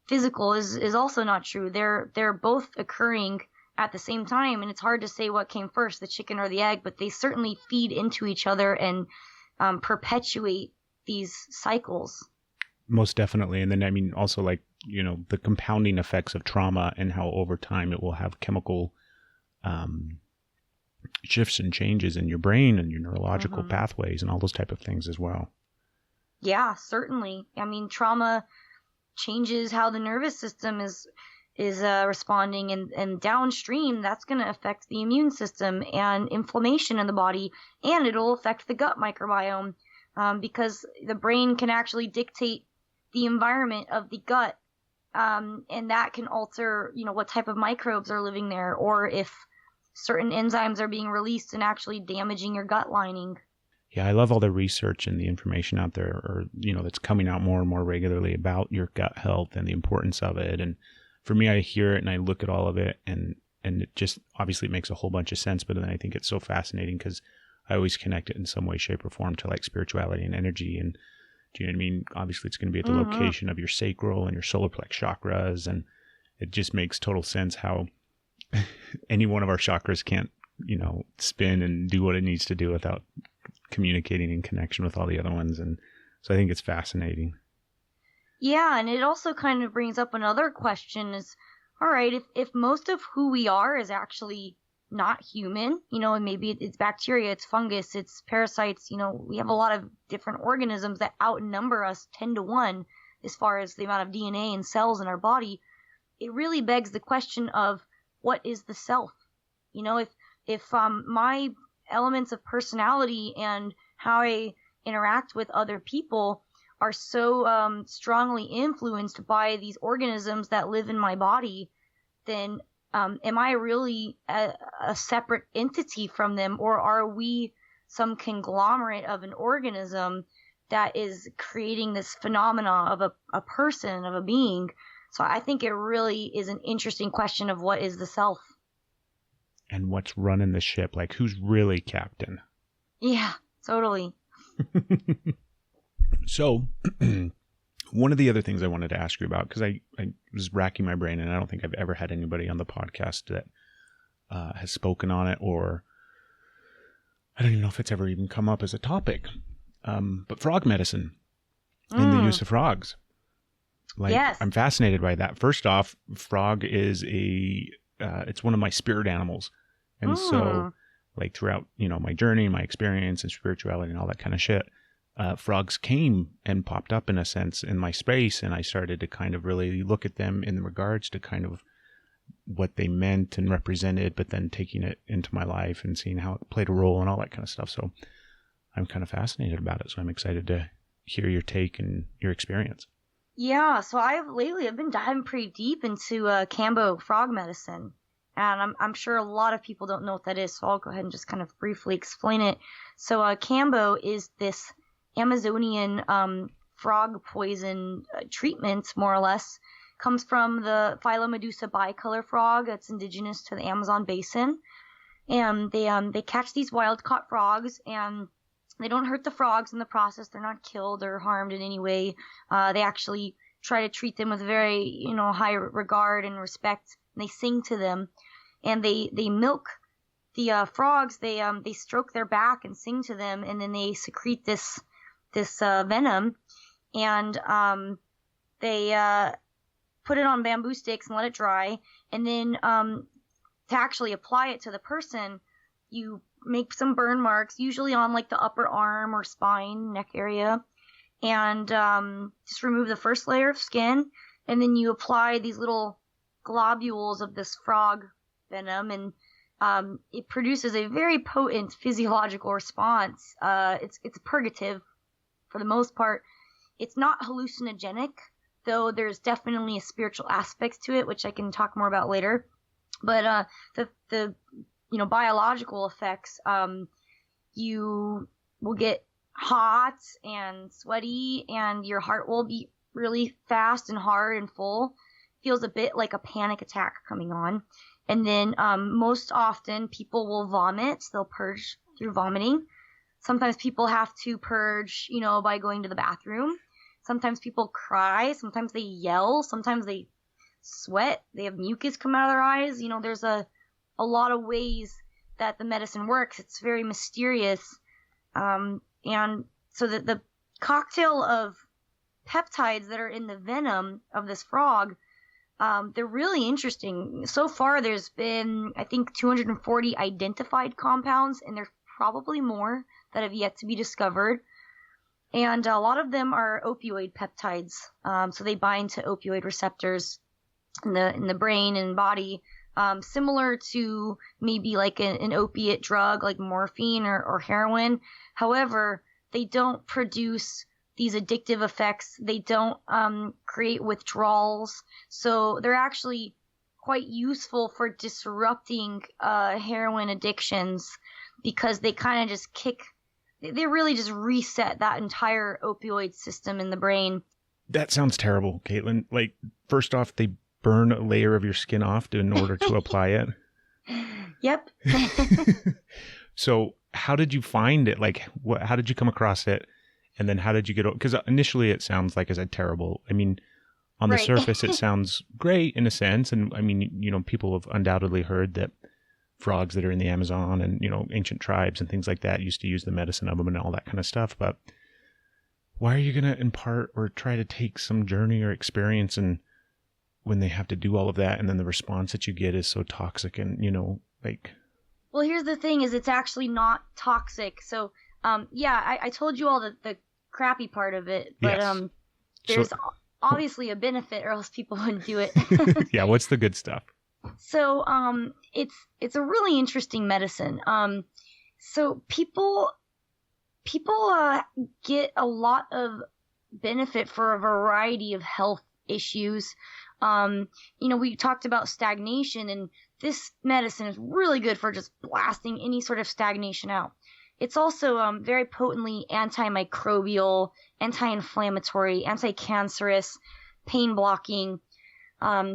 physical is also not true. They're both occurring at the same time, and it's hard to say what came first, the chicken or the egg, but they certainly feed into each other and perpetuate these cycles. Most definitely. And then, also like, the compounding effects of trauma and how over time it will have chemical shifts and changes in your brain and your neurological pathways and all those type of things as well. Yeah, certainly. Trauma changes how the nervous system is responding, and downstream that's going to affect the immune system and inflammation in the body, and it'll affect the gut microbiome, because the brain can actually dictate the environment of the gut, and that can alter what type of microbes are living there, or if certain enzymes are being released and actually damaging your gut lining. Yeah, I love all the research and the information out there, or, that's coming out more and more regularly about your gut health and the importance of it. And for me, I hear it and I look at all of it, and it just obviously makes a whole bunch of sense. But then I think it's so fascinating because I always connect it in some way, shape, or form to like spirituality and energy. And do you know what I mean? Obviously, it's going to be at the location of your sacral and your solar plex chakras. And it just makes total sense how any one of our chakras can't, spin and do what it needs to do without communicating in connection with all the other ones. And so I think it's fascinating. Yeah, and it also kind of brings up another question is, all right, if most of who we are is actually not human, and maybe it's bacteria, it's fungus, it's parasites, we have a lot of different organisms that outnumber us 10 to 1 as far as the amount of DNA and cells in our body, it really begs the question of what is the self? If my elements of personality and how I interact with other people are so strongly influenced by these organisms that live in my body, then am I really a separate entity from them, or are we some conglomerate of an organism that is creating this phenomena of a person, of a being? So I think it really is an interesting question of what is the self. And what's running the ship? Like, who's really captain? Yeah, totally. So, one of the other things I wanted to ask you about, because I was racking my brain, and I don't think I've ever had anybody on the podcast that has spoken on it, or I don't even know if it's ever even come up as a topic. But frog medicine and the use of frogs. Like, yes. I'm fascinated by that. First off, frog is it's one of my spirit animals. And so, like, throughout, my journey, my experience and spirituality and all that kind of shit, frogs came and popped up in a sense in my space. And I started to kind of really look at them in regards to kind of what they meant and represented, but then taking it into my life and seeing how it played a role and all that kind of stuff. So I'm kind of fascinated about it. So I'm excited to hear your take and your experience. Yeah, so I've been diving pretty deep into Kambo frog medicine, and I'm sure a lot of people don't know what that is, so I'll go ahead and just kind of briefly explain it. So Kambo is this Amazonian frog poison treatment, more or less. Comes from the Phylomedusa bicolor frog that's indigenous to the Amazon basin, and they catch these wild caught frogs, and They don't hurt the frogs in the process. They're not killed or harmed in any way. They actually try to treat them with very, high regard and respect. And they sing to them, and they milk the frogs. They stroke their back and sing to them, and then they secrete this venom, and they put it on bamboo sticks and let it dry, and then to actually apply it to the person, you make some burn marks, usually on like the upper arm or spine, neck area, and just remove the first layer of skin, and then you apply these little globules of this frog venom, and it produces a very potent physiological response. It's a purgative for the most part. It's not hallucinogenic, though there's definitely a spiritual aspect to it, which I can talk more about later. But the biological effects, you will get hot and sweaty, and your heart will beat really fast and hard and full. Feels a bit like a panic attack coming on. And then most often people will vomit. They'll purge through vomiting. Sometimes people have to purge, by going to the bathroom. Sometimes people cry. Sometimes they yell. Sometimes they sweat. They have mucus come out of their eyes. There's a lot of ways that the medicine works. It's very mysterious. And so the cocktail of peptides that are in the venom of this frog, they're really interesting. So far, there's been, I think, 240 identified compounds, and there's probably more that have yet to be discovered. And a lot of them are opioid peptides. So they bind to opioid receptors in the brain and body, similar to maybe like an opiate drug like morphine or heroin. However, they don't produce these addictive effects. They don't create withdrawals. So they're actually quite useful for disrupting heroin addictions, because they kind of just they really just reset that entire opioid system in the brain. That sounds terrible, Caitlin. Like, first off, they burn a layer of your skin off in order to apply it. Yep. So how did you find it? Like, how did you come across it? And then how did you get it? Because initially it sounds like, is it terrible? I mean, on the Right. surface, it sounds great in a sense. And I mean, people have undoubtedly heard that frogs that are in the Amazon and, ancient tribes and things like that used to use the medicine of them and all that kind of stuff. But why are you going to impart or try to take some journey or experience, and when they have to do all of that, and then the response that you get is so toxic and, like... Well, here's the thing, is it's actually not toxic. So, I told you all the crappy part of it, but Yes. there's obviously a benefit, or else people wouldn't do it. Yeah, what's the good stuff? So, it's a really interesting medicine. So people get a lot of benefit for a variety of health issues. We talked about stagnation, and this medicine is really good for just blasting any sort of stagnation out. It's also very potently antimicrobial, anti-inflammatory, anti-cancerous, pain blocking.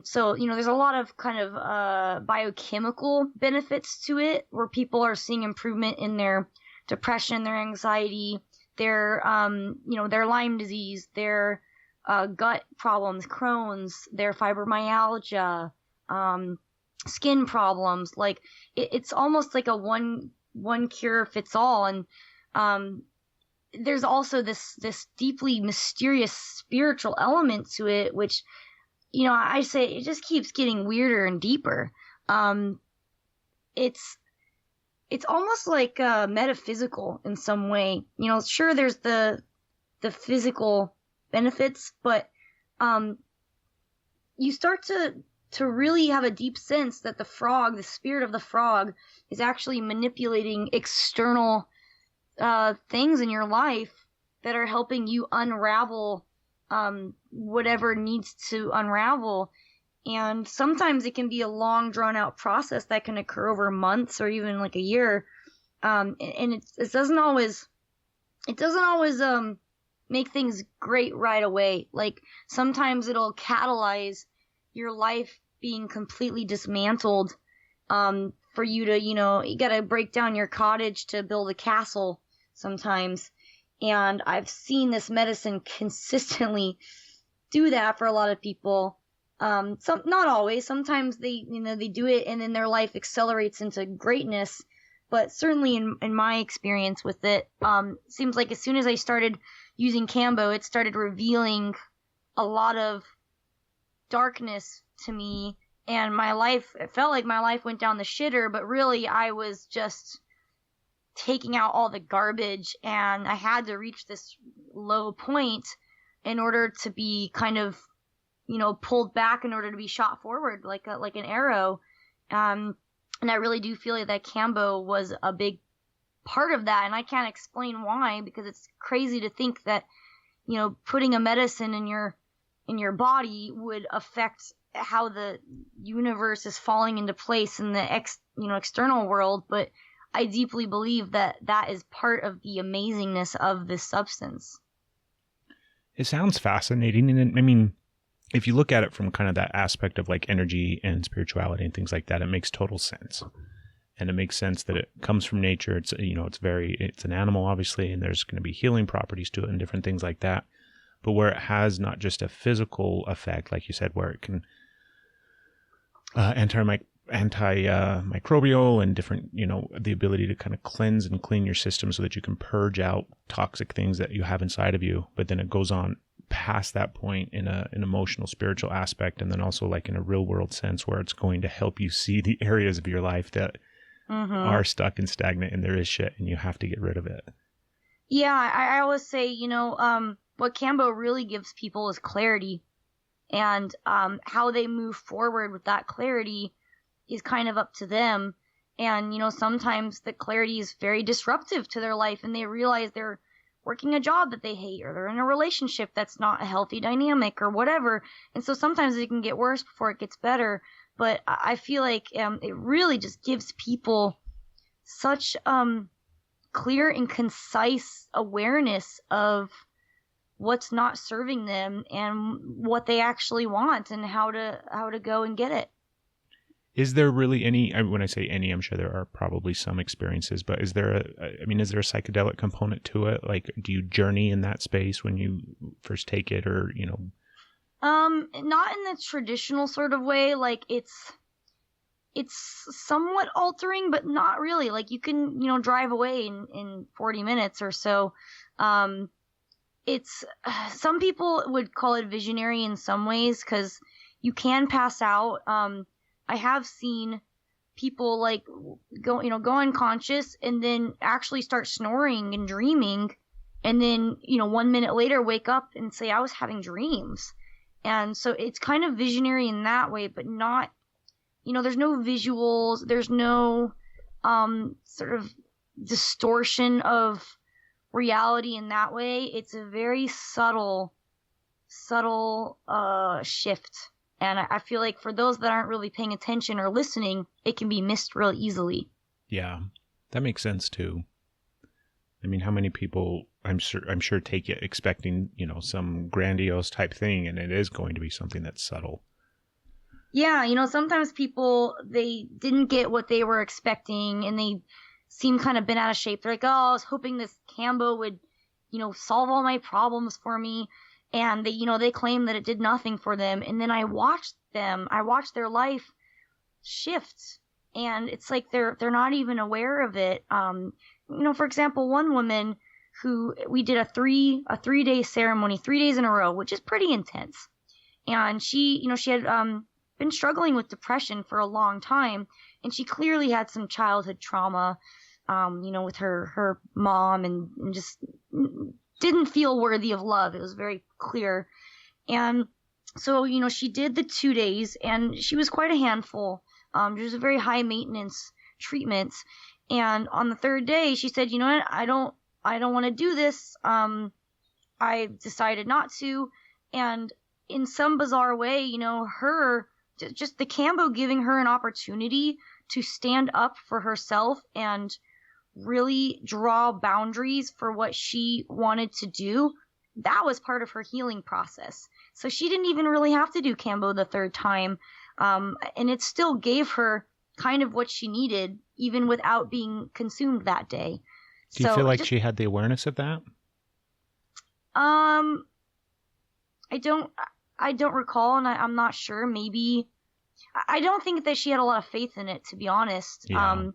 So there's a lot of kind of biochemical benefits to it, where people are seeing improvement in their depression, their anxiety, their Lyme disease, their gut problems, Crohn's, their fibromyalgia, skin problems. Like it's almost like a one cure fits all. And there's also this deeply mysterious spiritual element to it, which I say it just keeps getting weirder and deeper. It's almost like metaphysical in some way. Sure, there's the physical benefits, but you start to really have a deep sense that the spirit of the frog, is actually manipulating external things in your life that are helping you unravel whatever needs to unravel. And sometimes it can be a long, drawn out process that can occur over months or even like a year. And it doesn't always make things great right away. Like sometimes it'll catalyze your life being completely dismantled, for you to, you gotta break down your cottage to build a castle. sometimes. And I've seen this medicine consistently do that for a lot of people. Not always. Sometimes they do it and then their life accelerates into greatness. But certainly in my experience with it, seems like as soon as I started using Kambo, it started revealing a lot of darkness to me, and it felt like my life went down the shitter, but really I was just taking out all the garbage, and I had to reach this low point in order to be kind of, pulled back in order to be shot forward like an arrow. And I really do feel like that Kambo was a big part of that, and I can't explain why, because it's crazy to think that, putting a medicine in your body would affect how the universe is falling into place in the external world. But I deeply believe that is part of the amazingness of this substance. It sounds fascinating. And I mean, if you look at it from kind of that aspect of like energy and spirituality and things like that, it makes total sense. And it makes sense that it comes from nature. It's, it's an animal, obviously, and there's going to be healing properties to it and different things like that. But where it has not just a physical effect, like you said, where it can antimicrobial and different, the ability to kind of cleanse and clean your system so that you can purge out toxic things that you have inside of you. But then it goes on past that point in an emotional, spiritual aspect, and then also like in a real world sense where it's going to help you see the areas of your life that are stuck and stagnant, and there is shit and you have to get rid of it. Yeah, I always say, what Kambo really gives people is clarity, and how they move forward with that clarity is kind of up to them. And, sometimes the clarity is very disruptive to their life, and they realize they're working a job that they hate, or they're in a relationship that's not a healthy dynamic or whatever. And so sometimes it can get worse before it gets better. But I feel like it really just gives people such clear and concise awareness of what's not serving them and what they actually want and how to go and get it. Is there really any, when I say any, I'm sure there are probably some experiences, but is there a psychedelic component to it? Like, do you journey in that space when you first take it, or, Not in the traditional sort of way. Like, it's somewhat altering, but not really. Like, you can, drive away in 40 minutes or so. It's, some people would call it visionary in some ways, because you can pass out. I have seen people like go unconscious and then actually start snoring and dreaming, and then 1 minute later wake up and say, I was having dreams. And so it's kind of visionary in that way, but not, there's no visuals, there's no sort of distortion of reality in that way. It's a very subtle shift. And I feel like for those that aren't really paying attention or listening, it can be missed real easily. Yeah, that makes sense too. I mean, how many people I'm sure take it expecting, some grandiose type thing, and it is going to be something that's subtle. Yeah, sometimes people, they didn't get what they were expecting, and they seem kind of bent out of shape. They're like, oh, I was hoping this Kambo would, solve all my problems for me. And they claim that it did nothing for them. And then I watched their life shift. And it's like they're not even aware of it. For example, one woman who we did a 3-day ceremony, 3 days in a row, which is pretty intense. And she had been struggling with depression for a long time. And she clearly had some childhood trauma, with her mom, and just didn't feel worthy of love. It was very clear. And so, she did the 2 days, and she was quite a handful. She was a very high maintenance treatment. And on the 3rd day, she said, what, I don't want to do this. I decided not to. And in some bizarre way, just the Kambo giving her an opportunity to stand up for herself and really draw boundaries for what she wanted to do, that was part of her healing process. So she didn't even really have to do Kambo the 3rd time. And it still gave her kind of what she needed, even without being consumed that day. Do you feel like she had the awareness of that? I don't recall, and I'm not sure. Maybe I don't think that she had a lot of faith in it, to be honest. Yeah.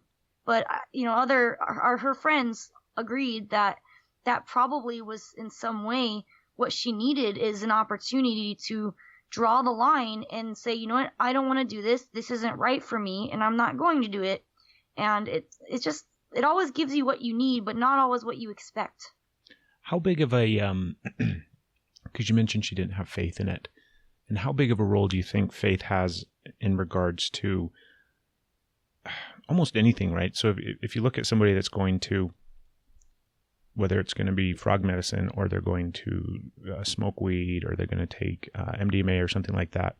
But her friends agreed that probably was in some way what she needed is an opportunity to draw the line and say, you know what, I don't want to do this. This isn't right for me, and I'm not going to do it. And it always gives you what you need, but not always what you expect. How big of a, because you mentioned she didn't have faith in it, and how big of a role do you think faith has in regards to almost anything, right? So if you look at somebody that's going to, whether it's going to be frog medicine or they're going to smoke weed or they're going to take MDMA or something like that,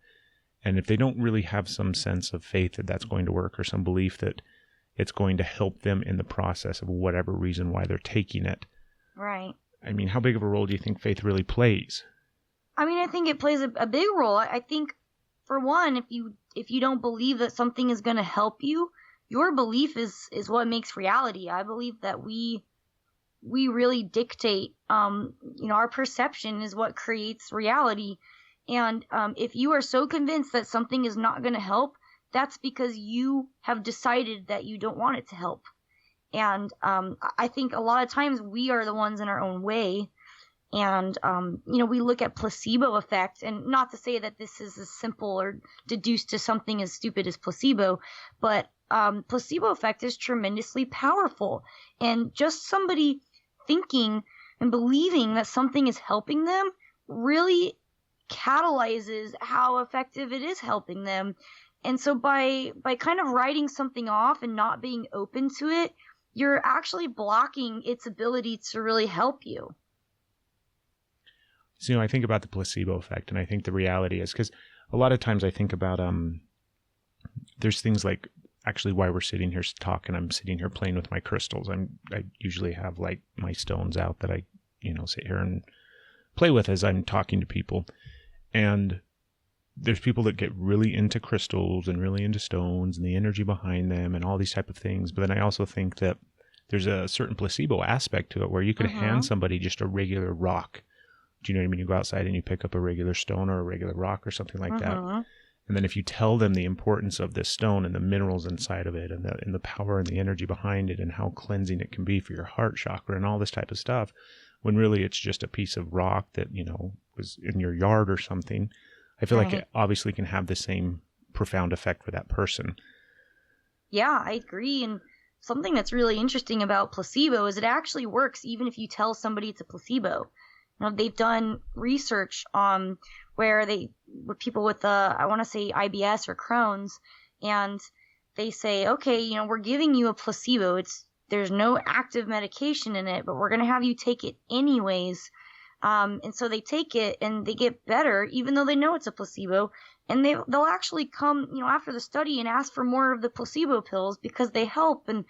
and if they don't really have some sense of faith that that's going to work or some belief that it's going to help them in the process of whatever reason why they're taking it. Right. I mean, how big of a role do you think faith really plays? I mean, I think it plays a big role. I think, for one, if you don't believe that something is going to help you, your belief is what makes reality. I believe that we really dictate, our perception is what creates reality. And if you are so convinced that something is not going to help, that's because you have decided that you don't want it to help. And I think a lot of times we are the ones in our own way. And, we look at placebo effect, and not to say that this is as simple or deduced to something as stupid as placebo, but placebo effect is tremendously powerful. And just somebody thinking and believing that something is helping them really catalyzes how effective it is helping them. And so by kind of writing something off and not being open to it, you're actually blocking its ability to really help you. So, I think about the placebo effect, and I think the reality is, because a lot of times I think about, there's things like, actually why we're sitting here talking, I'm sitting here playing with my crystals. I usually have like my stones out that I, sit here and play with as I'm talking to people. And there's people that get really into crystals and really into stones and the energy behind them and all these type of things. But then I also think that there's a certain placebo aspect to it where you could hand somebody just a regular rock. Do you know what I mean? You go outside and you pick up a regular stone or a regular rock or something like that. And then if you tell them the importance of this stone and the minerals inside of it and the power and the energy behind it and how cleansing it can be for your heart chakra and all this type of stuff, when really it's just a piece of rock that, was in your yard or something, I feel like it obviously can have the same profound effect for that person. Yeah, I agree. And something that's really interesting about placebo is it actually works even if you tell somebody it's a placebo. They've done research where people with I want to say IBS or Crohn's, and they say, okay, we're giving you a placebo. There's no active medication in it, but we're going to have you take it anyways. And so they take it and they get better, even though they know it's a placebo. And they'll actually come, after the study and ask for more of the placebo pills because they help. And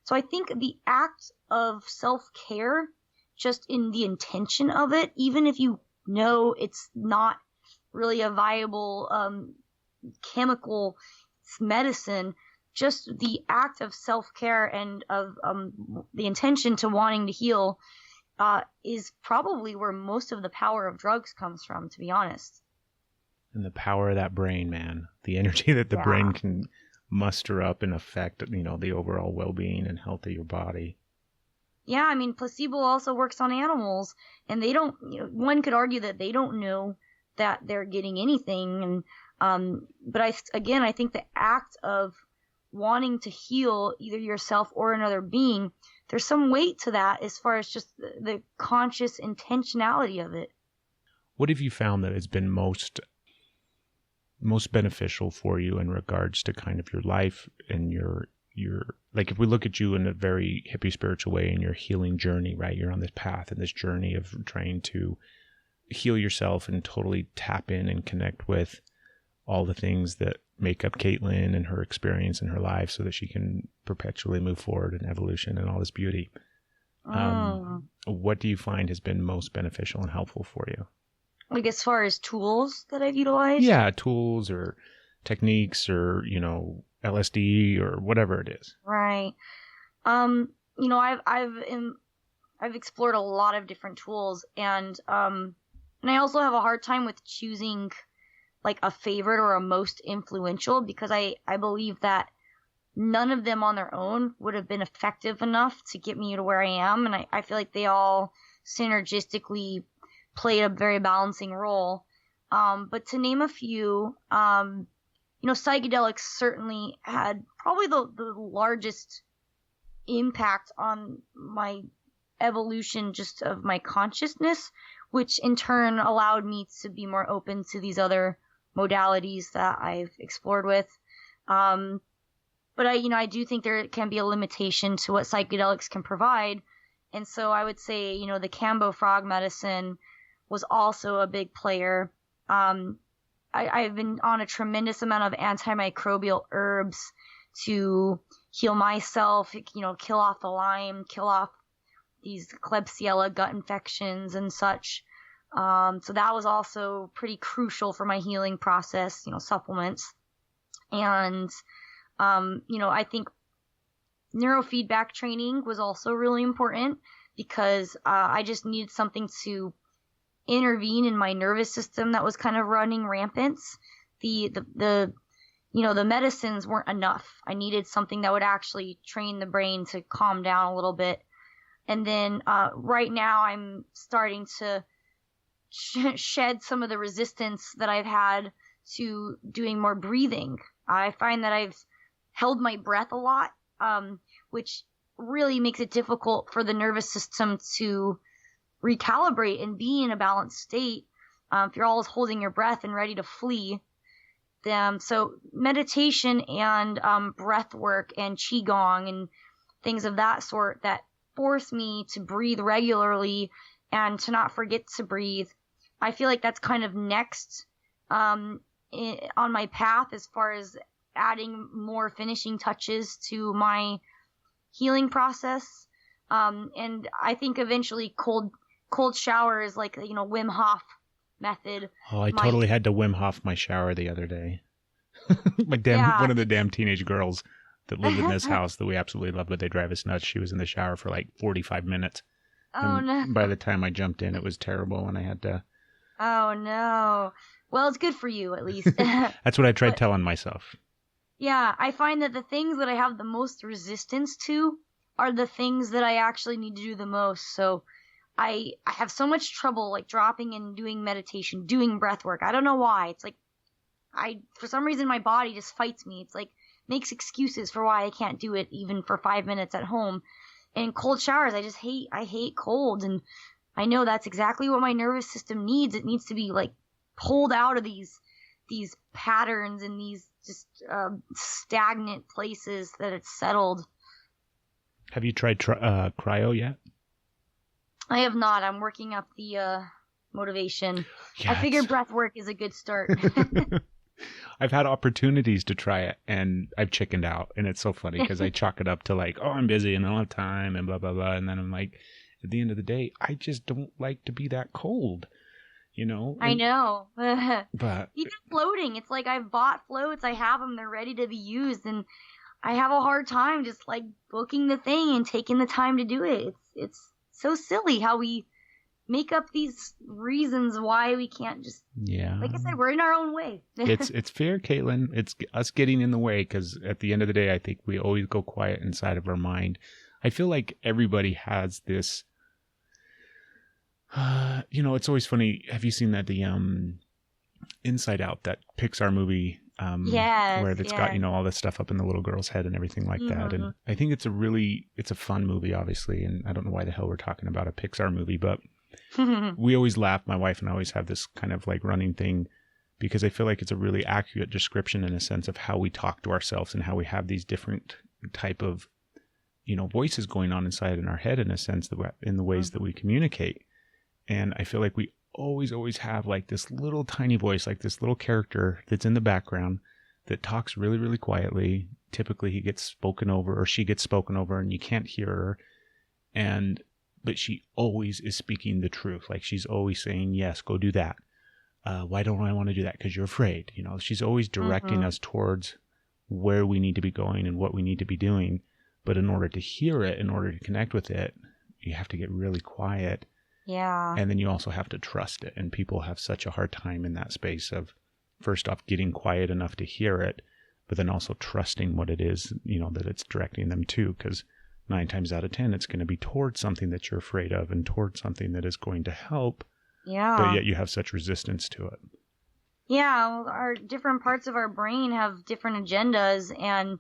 so I think the act of self-care, just in the intention of it, even if you know it's not really a viable chemical medicine, just the act of self-care and of the intention to wanting to heal is probably where most of the power of drugs comes from, to be honest. And the power of that brain, man, the energy that the brain can muster up and affect, the overall well-being and health of your body. Yeah, I mean, placebo also works on animals, and they don't, one could argue that they don't know that they're getting anything. And, but I think the act of wanting to heal either yourself or another being, there's some weight to that as far as just the conscious intentionality of it. What have you found that has been most beneficial for you in regards to kind of your life and your like, if we look at you in a very hippie spiritual way in your healing journey, right? You're on this path and this journey of trying to heal yourself and totally tap in and connect with all the things that make up Caitlin and her experience in her life so that she can perpetually move forward in evolution and all this beauty. What do you find has been most beneficial and helpful for you? Like as far as tools that I've utilized? Yeah, tools or techniques or, LSD or whatever it is. Right. I've explored a lot of different tools, and I also have a hard time with choosing like a favorite or a most influential, because I believe that none of them on their own would have been effective enough to get me to where I am, and I feel like they all synergistically played a very balancing role. But to name a few, psychedelics certainly had probably the largest impact on my evolution just of my consciousness, which in turn allowed me to be more open to these other modalities that I've explored with. But I do think there can be a limitation to what psychedelics can provide. And so I would say, the Cambo frog medicine was also a big player. I've been on a tremendous amount of antimicrobial herbs to heal myself, kill off the Lyme, kill off these Klebsiella gut infections and such. So that was also pretty crucial for my healing process, supplements. And, I think neurofeedback training was also really important, because I just needed something to intervene in my nervous system that was kind of running rampant. The medicines weren't enough. I needed something that would actually train the brain to calm down a little bit. And then right now I'm starting to shed some of the resistance that I've had to doing more breathing. I find that I've held my breath a lot, which really makes it difficult for the nervous system to recalibrate and be in a balanced state if you're always holding your breath and ready to flee. So meditation and breath work and qigong and things of that sort that force me to breathe regularly and to not forget to breathe, I feel like that's kind of next on my path as far as adding more finishing touches to my healing process. And I think eventually cold showers, like, Wim Hof method. Oh, I totally had to Wim Hof my shower the other day. One of the damn teenage girls that lived in this house that we absolutely love, but they drive us nuts. She was in the shower for like 45 minutes. Oh, no. By the time I jumped in, it was terrible, and I had to... Oh, no. Well, it's good for you, at least. That's what I tried telling myself. Yeah, I find that the things that I have the most resistance to are the things that I actually need to do the most. So I have so much trouble, like, dropping and doing meditation, doing breath work. I don't know why. It's like, for some reason, my body just fights me. It's like, makes excuses for why I can't do it even for 5 minutes at home. And cold showers, I hate cold. And I know that's exactly what my nervous system needs. It needs to be, like, pulled out of these patterns and these just stagnant places that it's settled. Have you tried cryo yet? I have not. I'm working up the motivation. Yeah, I figure breath work is a good start. I've had opportunities to try it, and I've chickened out. And it's so funny because I chalk it up to like, oh, I'm busy and I don't have time and blah, blah, blah. And then I'm like, at the end of the day, I just don't like to be that cold, I know. But even floating, it's like I've bought floats. I have them. They're ready to be used. And I have a hard time just like booking the thing and taking the time to do it. It's so silly how we make up these reasons why we can't just, like I said, we're in our own way. It's fair, Caitlin. It's us getting in the way, because at the end of the day, I think we always go quiet inside of our mind. I feel like everybody has this, it's always funny. Have you seen that, the Inside Out, that Pixar movie? Where it's got, all this stuff up in the little girl's head and everything like that. And I think it's a fun movie, obviously. And I don't know why the hell we're talking about a Pixar movie, but we always laugh. My wife and I always have this kind of like running thing, because I feel like it's a really accurate description in a sense of how we talk to ourselves and how we have these different type of, voices going on inside in our head, in a sense, in the ways that we communicate. And I feel like we always have like this little tiny voice, like this little character that's in the background that talks really, really quietly. Typically he gets spoken over, or she gets spoken over, and you can't hear her. But she always is speaking the truth. Like, she's always saying, yes, go do that. Why don't I want to do that? Because you're afraid. She's always directing us towards where we need to be going and what we need to be doing. But in order to hear it, in order to connect with it, you have to get really quiet. Yeah. And then you also have to trust it. And people have such a hard time in that space of, first off, getting quiet enough to hear it, but then also trusting what it is, that it's directing them to. Because 9 times out of 10, it's going to be towards something that you're afraid of and towards something that is going to help. Yeah. But yet you have such resistance to it. Yeah. Our different parts of our brain have different agendas. And,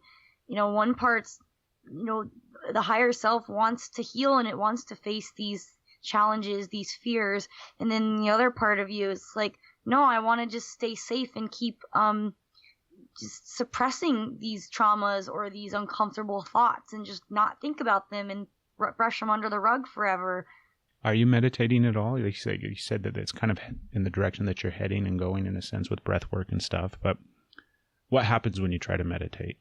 one part's, the higher self wants to heal and it wants to face these challenges, these fears. And then the other part of you is like, no, I want to just stay safe and keep just suppressing these traumas or these uncomfortable thoughts and just not think about them and brush them under the rug forever. Are you meditating at all? Like you said that it's kind of in the direction that you're heading and going in a sense with breath work and stuff. But what happens when you try to meditate?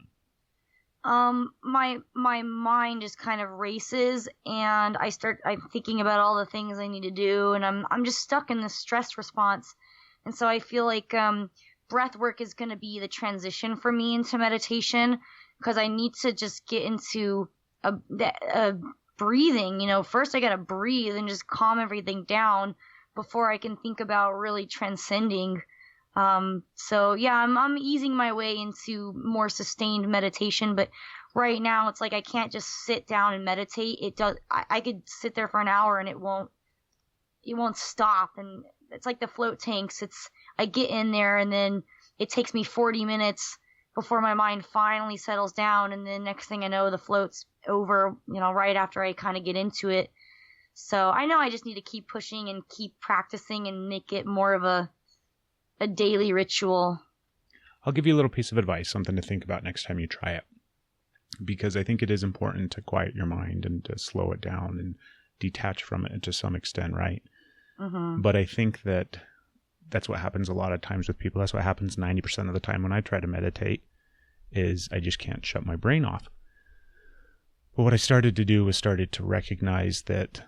My mind just kind of races and I'm thinking about all the things I need to do, and I'm just stuck in this stress response. And so I feel like, breath work is going to be the transition for me into meditation, because I need to just get into a breathing. First I got to breathe and just calm everything down before I can think about really transcending. So yeah, I'm easing my way into more sustained meditation, but right now it's like I can't just sit down and meditate. I could sit there for an hour and it won't stop. And it's like the float tanks. I get in there and then it takes me 40 minutes before my mind finally settles down. And then next thing I know, the float's over, right after I kind of get into it. So I know I just need to keep pushing and keep practicing and make it more of a daily ritual. I'll give you a little piece of advice, something to think about next time you try it. Because I think it is important to quiet your mind and to slow it down and detach from it to some extent, right? Mm-hmm. But I think that's what happens a lot of times with people. That's what happens 90% of the time when I try to meditate, is I just can't shut my brain off. But what I started to do was started to recognize that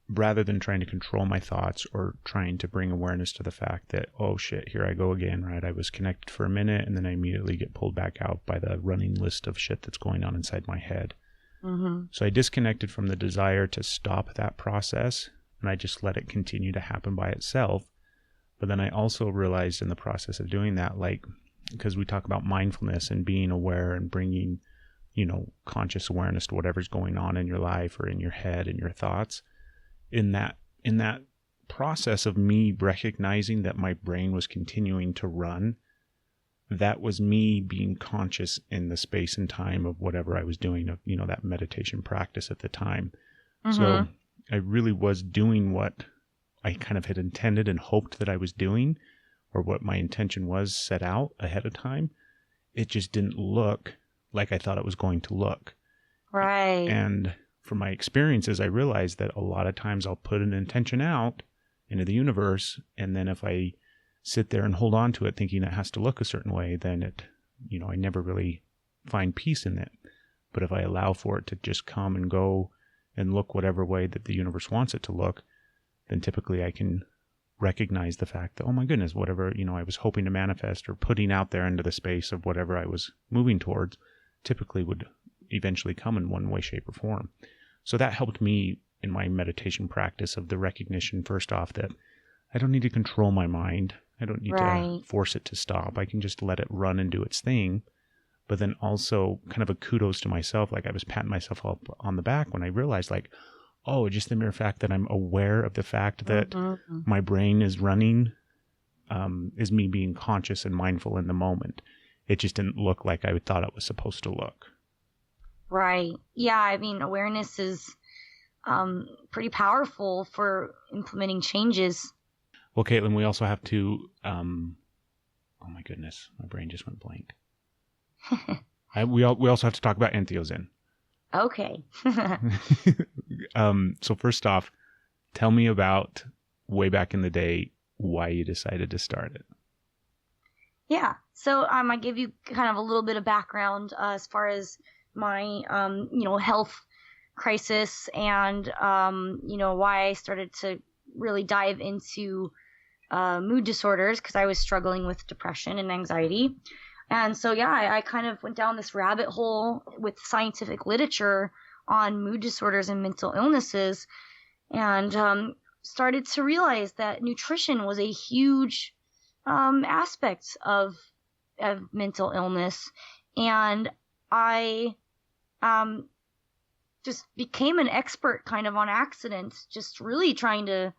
rather than trying to control my thoughts or trying to bring awareness to the fact that, oh shit, here I go again, right? I was connected for a minute and then I immediately get pulled back out by the running list of shit that's going on inside my head. Mm-hmm. So I disconnected from the desire to stop that process and I just let it continue to happen by itself. But then I also realized in the process of doing that, because we talk about mindfulness and being aware and bringing, conscious awareness to whatever's going on in your life or in your head and your thoughts. In that process of me recognizing that my brain was continuing to run, that was me being conscious in the space and time of whatever I was doing, of, that meditation practice at the time. Mm-hmm. So I really was doing what I kind of had intended and hoped that I was doing, or what my intention was set out ahead of time. It just didn't look like I thought it was going to look. Right. And from my experiences, I realized that a lot of times I'll put an intention out into the universe, and then if I sit there and hold on to it thinking it has to look a certain way, then I never really find peace in it. But if I allow for it to just come and go and look whatever way that the universe wants it to look, then typically I can recognize the fact that, oh my goodness, whatever, I was hoping to manifest or putting out there into the space of whatever I was moving towards typically would eventually come in one way, shape, or form. So that helped me in my meditation practice of the recognition, first off, that I don't need to control my mind. I don't need to force it to stop. I can just let it run and do its thing. But then also kind of a kudos to myself, like I was patting myself up on the back when I realized, just the mere fact that I'm aware of the fact that my brain is running is me being conscious and mindful in the moment. It just didn't look like I thought it was supposed to look. Right. Yeah, I mean, awareness is pretty powerful for implementing changes. Well, Caitlin, we also have to, oh my goodness, my brain just went blank. We also have to talk about Entheozen. Okay. So first off, tell me about way back in the day, why you decided to start it. Yeah. So I give you kind of a little bit of background as far as my, health crisis and, why I started to really dive into mood disorders, because I was struggling with depression and anxiety. And so, yeah, I kind of went down this rabbit hole with scientific literature on mood disorders and mental illnesses, and started to realize that nutrition was a huge aspect of mental illness. And I just became an expert kind of on accident, just really trying to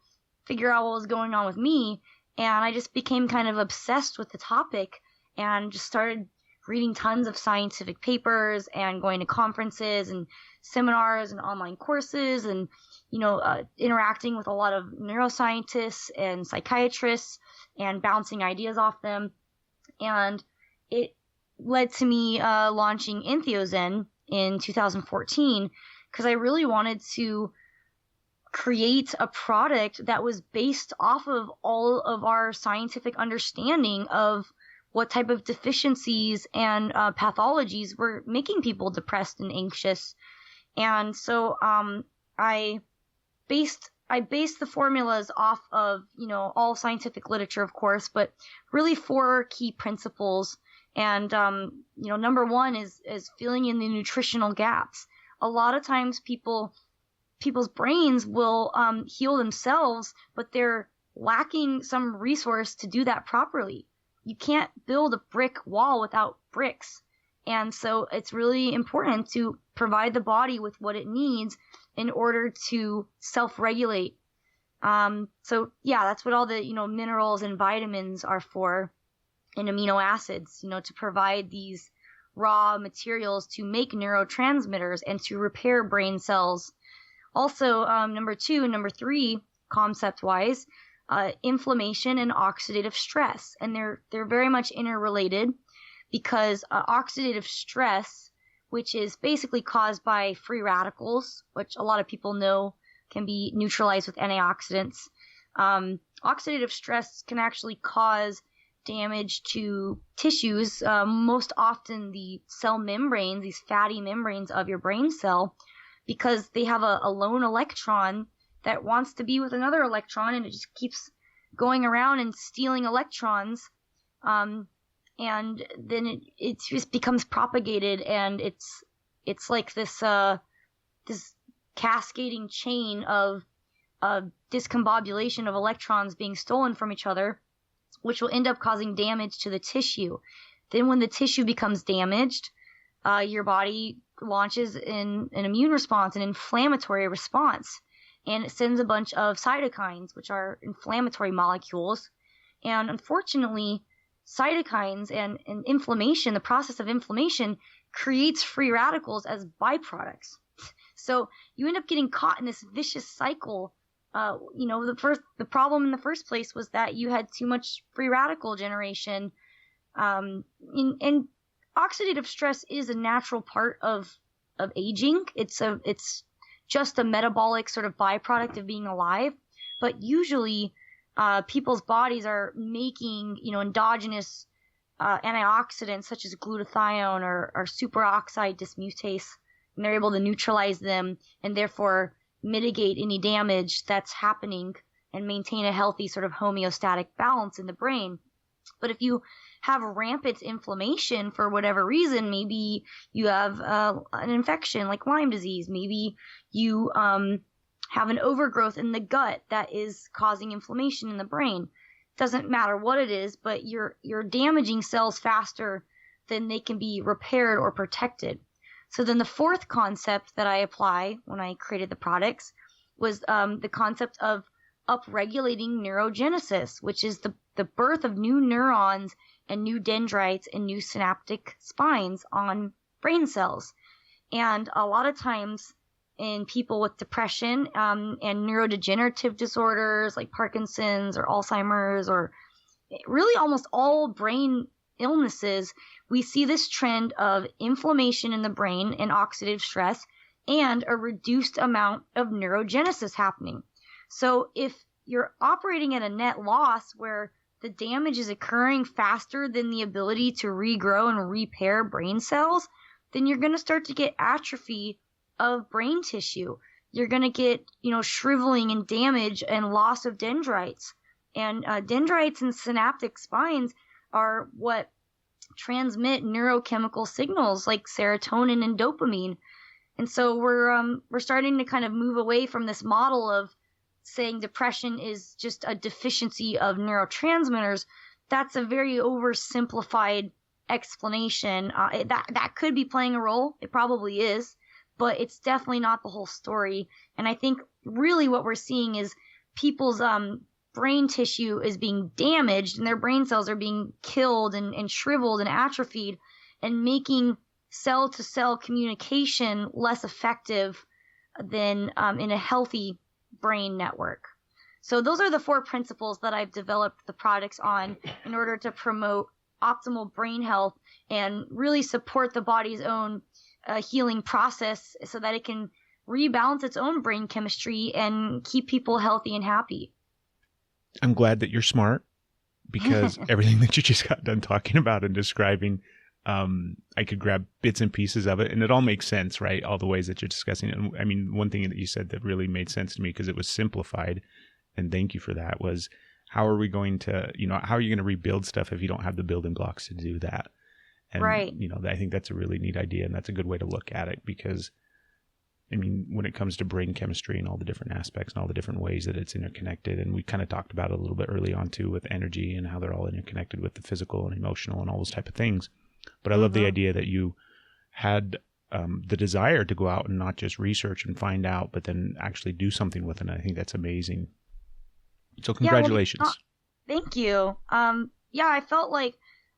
figure out what was going on with me. And I just became kind of obsessed with the topic and just started reading tons of scientific papers and going to conferences and seminars and online courses and, interacting with a lot of neuroscientists and psychiatrists and bouncing ideas off them. And it led to me launching Entheozen in 2014 because I really wanted to create a product that was based off of all of our scientific understanding of what type of deficiencies and pathologies were making people depressed and anxious. And so I based the formulas off of, all scientific literature, of course, but really 4 key principles. And, number 1 is filling in the nutritional gaps. A lot of times people's brains will heal themselves, but they're lacking some resource to do that properly. You can't build a brick wall without bricks. And so it's really important to provide the body with what it needs in order to self-regulate. So yeah, that's what all the, minerals and vitamins are for, and amino acids, to provide these raw materials to make neurotransmitters and to repair brain cells. Also, number 2 and number 3, concept-wise, inflammation and oxidative stress. And they're very much interrelated because oxidative stress, which is basically caused by free radicals, which a lot of people know can be neutralized with antioxidants. Oxidative stress can actually cause damage to tissues, most often the cell membranes, these fatty membranes of your brain cell, because they have a lone electron that wants to be with another electron, and it just keeps going around and stealing electrons. And then it just becomes propagated, and it's like this cascading chain of discombobulation of electrons being stolen from each other, which will end up causing damage to the tissue. Then when the tissue becomes damaged, your body launches an immune response, an inflammatory response, and it sends a bunch of cytokines, which are inflammatory molecules. And unfortunately, cytokines and inflammation, the process of inflammation, creates free radicals as byproducts. So you end up getting caught in this vicious cycle. The problem in the first place was that you had too much free radical generation. And oxidative stress is a natural part of aging. It's just a metabolic sort of byproduct of being alive. But usually, people's bodies are making, endogenous antioxidants such as glutathione or superoxide dismutase, and they're able to neutralize them and therefore mitigate any damage that's happening and maintain a healthy sort of homeostatic balance in the brain. But if you have rampant inflammation for whatever reason, maybe you have an infection like Lyme disease, maybe you have an overgrowth in the gut that is causing inflammation in the brain. Doesn't matter what it is, but you're damaging cells faster than they can be repaired or protected. So then the 4th concept that I apply when I created the products was the concept of upregulating neurogenesis, which is the birth of new neurons and new dendrites and new synaptic spines on brain cells. And a lot of times in people with depression and neurodegenerative disorders like Parkinson's or Alzheimer's, or really almost all brain illnesses, we see this trend of inflammation in the brain and oxidative stress and a reduced amount of neurogenesis happening. So if you're operating at a net loss where the damage is occurring faster than the ability to regrow and repair brain cells, then you're going to start to get atrophy of brain tissue. You're going to get, shriveling and damage and loss of dendrites. And dendrites and synaptic spines are what transmit neurochemical signals like serotonin and dopamine. And so we're starting to kind of move away from this model of saying depression is just a deficiency of neurotransmitters. That's a very oversimplified explanation. That could be playing a role. It probably is, but it's definitely not the whole story. And I think really what we're seeing is people's brain tissue is being damaged and their brain cells are being killed and shriveled and atrophied, and making cell-to-cell communication less effective than in a healthy brain network. So those are the 4 principles that I've developed the products on in order to promote optimal brain health and really support the body's own healing process so that it can rebalance its own brain chemistry and keep people healthy and happy. I'm glad that you're smart, because everything that you just got done talking about and describing, I could grab bits and pieces of it, and it all makes sense, right? All the ways that you're discussing it. I mean, one thing that you said that really made sense to me, because it was simplified, and thank you for that, was how are we going to, how are you going to rebuild stuff if you don't have the building blocks to do that? And, right. I think that's a really neat idea, and that's a good way to look at it, because I mean, when it comes to brain chemistry and all the different aspects and all the different ways that it's interconnected, and we kind of talked about it a little bit early on too with energy and how they're all interconnected with the physical and emotional and all those type of things. But I love the idea that you had the desire to go out and not just research and find out, but then actually do something with it. And I think that's amazing. So congratulations. Yeah, thank you. I felt like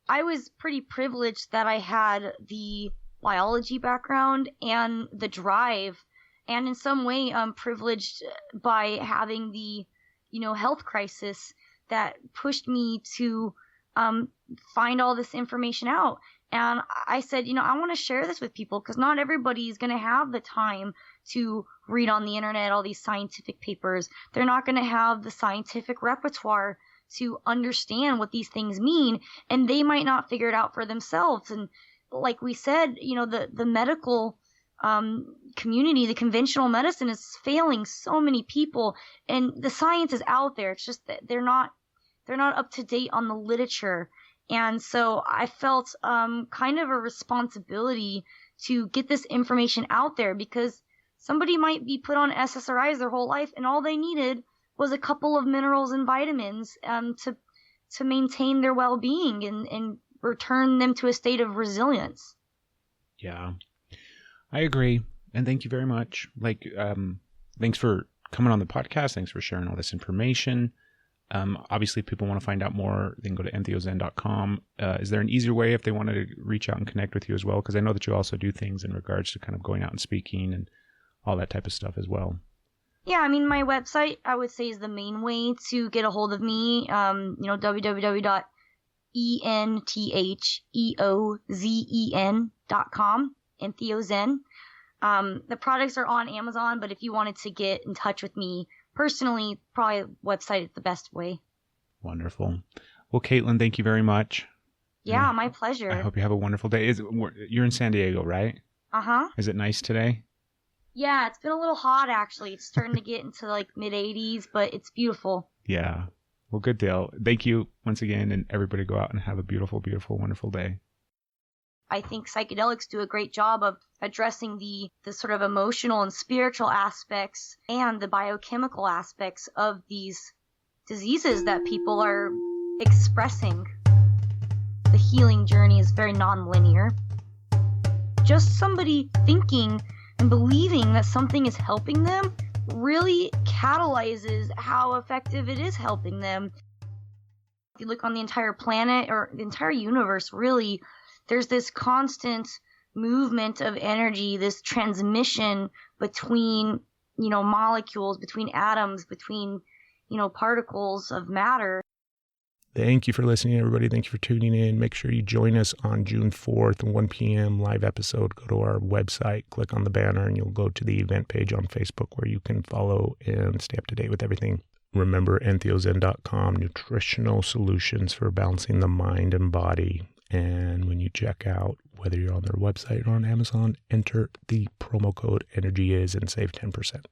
I was pretty privileged that I had the biology background and the drive, and in some way privileged by having the health crisis that pushed me to find all this information out. And I said, I want to share this with people, because not everybody is going to have the time to read on the internet all these scientific papers. They're not going to have the scientific repertoire to understand what these things mean, and they might not figure it out for themselves. And like we said, the medical community, the conventional medicine is failing so many people, and the science is out there. It's just that they're not up to date on the literature. And so I felt kind of a responsibility to get this information out there, because somebody might be put on SSRIs their whole life, and all they needed was a couple of minerals and vitamins to maintain their well-being and return them to a state of resilience. Yeah, I agree. And thank you very much. Thanks for coming on the podcast. Thanks for sharing all this information. Obviously, if people want to find out more, they can go to entheozen.com. Is there an easier way if they wanted to reach out and connect with you as well? Because I know that you also do things in regards to kind of going out and speaking and all that type of stuff as well. Yeah, I mean, my website, I would say, is the main way to get a hold of me. www.entheozen.com, Entheozen. The products are on Amazon, but if you wanted to get in touch with me personally, probably website is the best way. Wonderful. Well, Caitlin, thank you very much. Yeah, my pleasure. I hope you have a wonderful day. You're in San Diego, right? Uh-huh. Is it nice today? Yeah, it's been a little hot, actually. It's starting to get into mid-80s, but it's beautiful. Yeah. Well, good deal. Thank you once again, and everybody go out and have a beautiful, beautiful, wonderful day. I think psychedelics do a great job of addressing the sort of emotional and spiritual aspects and the biochemical aspects of these diseases that people are expressing. The healing journey is very nonlinear. Just somebody thinking and believing that something is helping them really catalyzes how effective it is helping them. If you look on the entire planet or the entire universe, really, there's this constant movement of energy, this transmission between, molecules, between atoms, between, particles of matter. Thank you for listening, everybody. Thank you for tuning in. Make sure you join us on June 4th, 1 p.m. live episode. Go to our website, click on the banner, and you'll go to the event page on Facebook where you can follow and stay up to date with everything. Remember, Entheozen.com, nutritional solutions for balancing the mind and body. And when you check out, whether you're on their website or on Amazon, enter the promo code ENERGYIS and save 10%.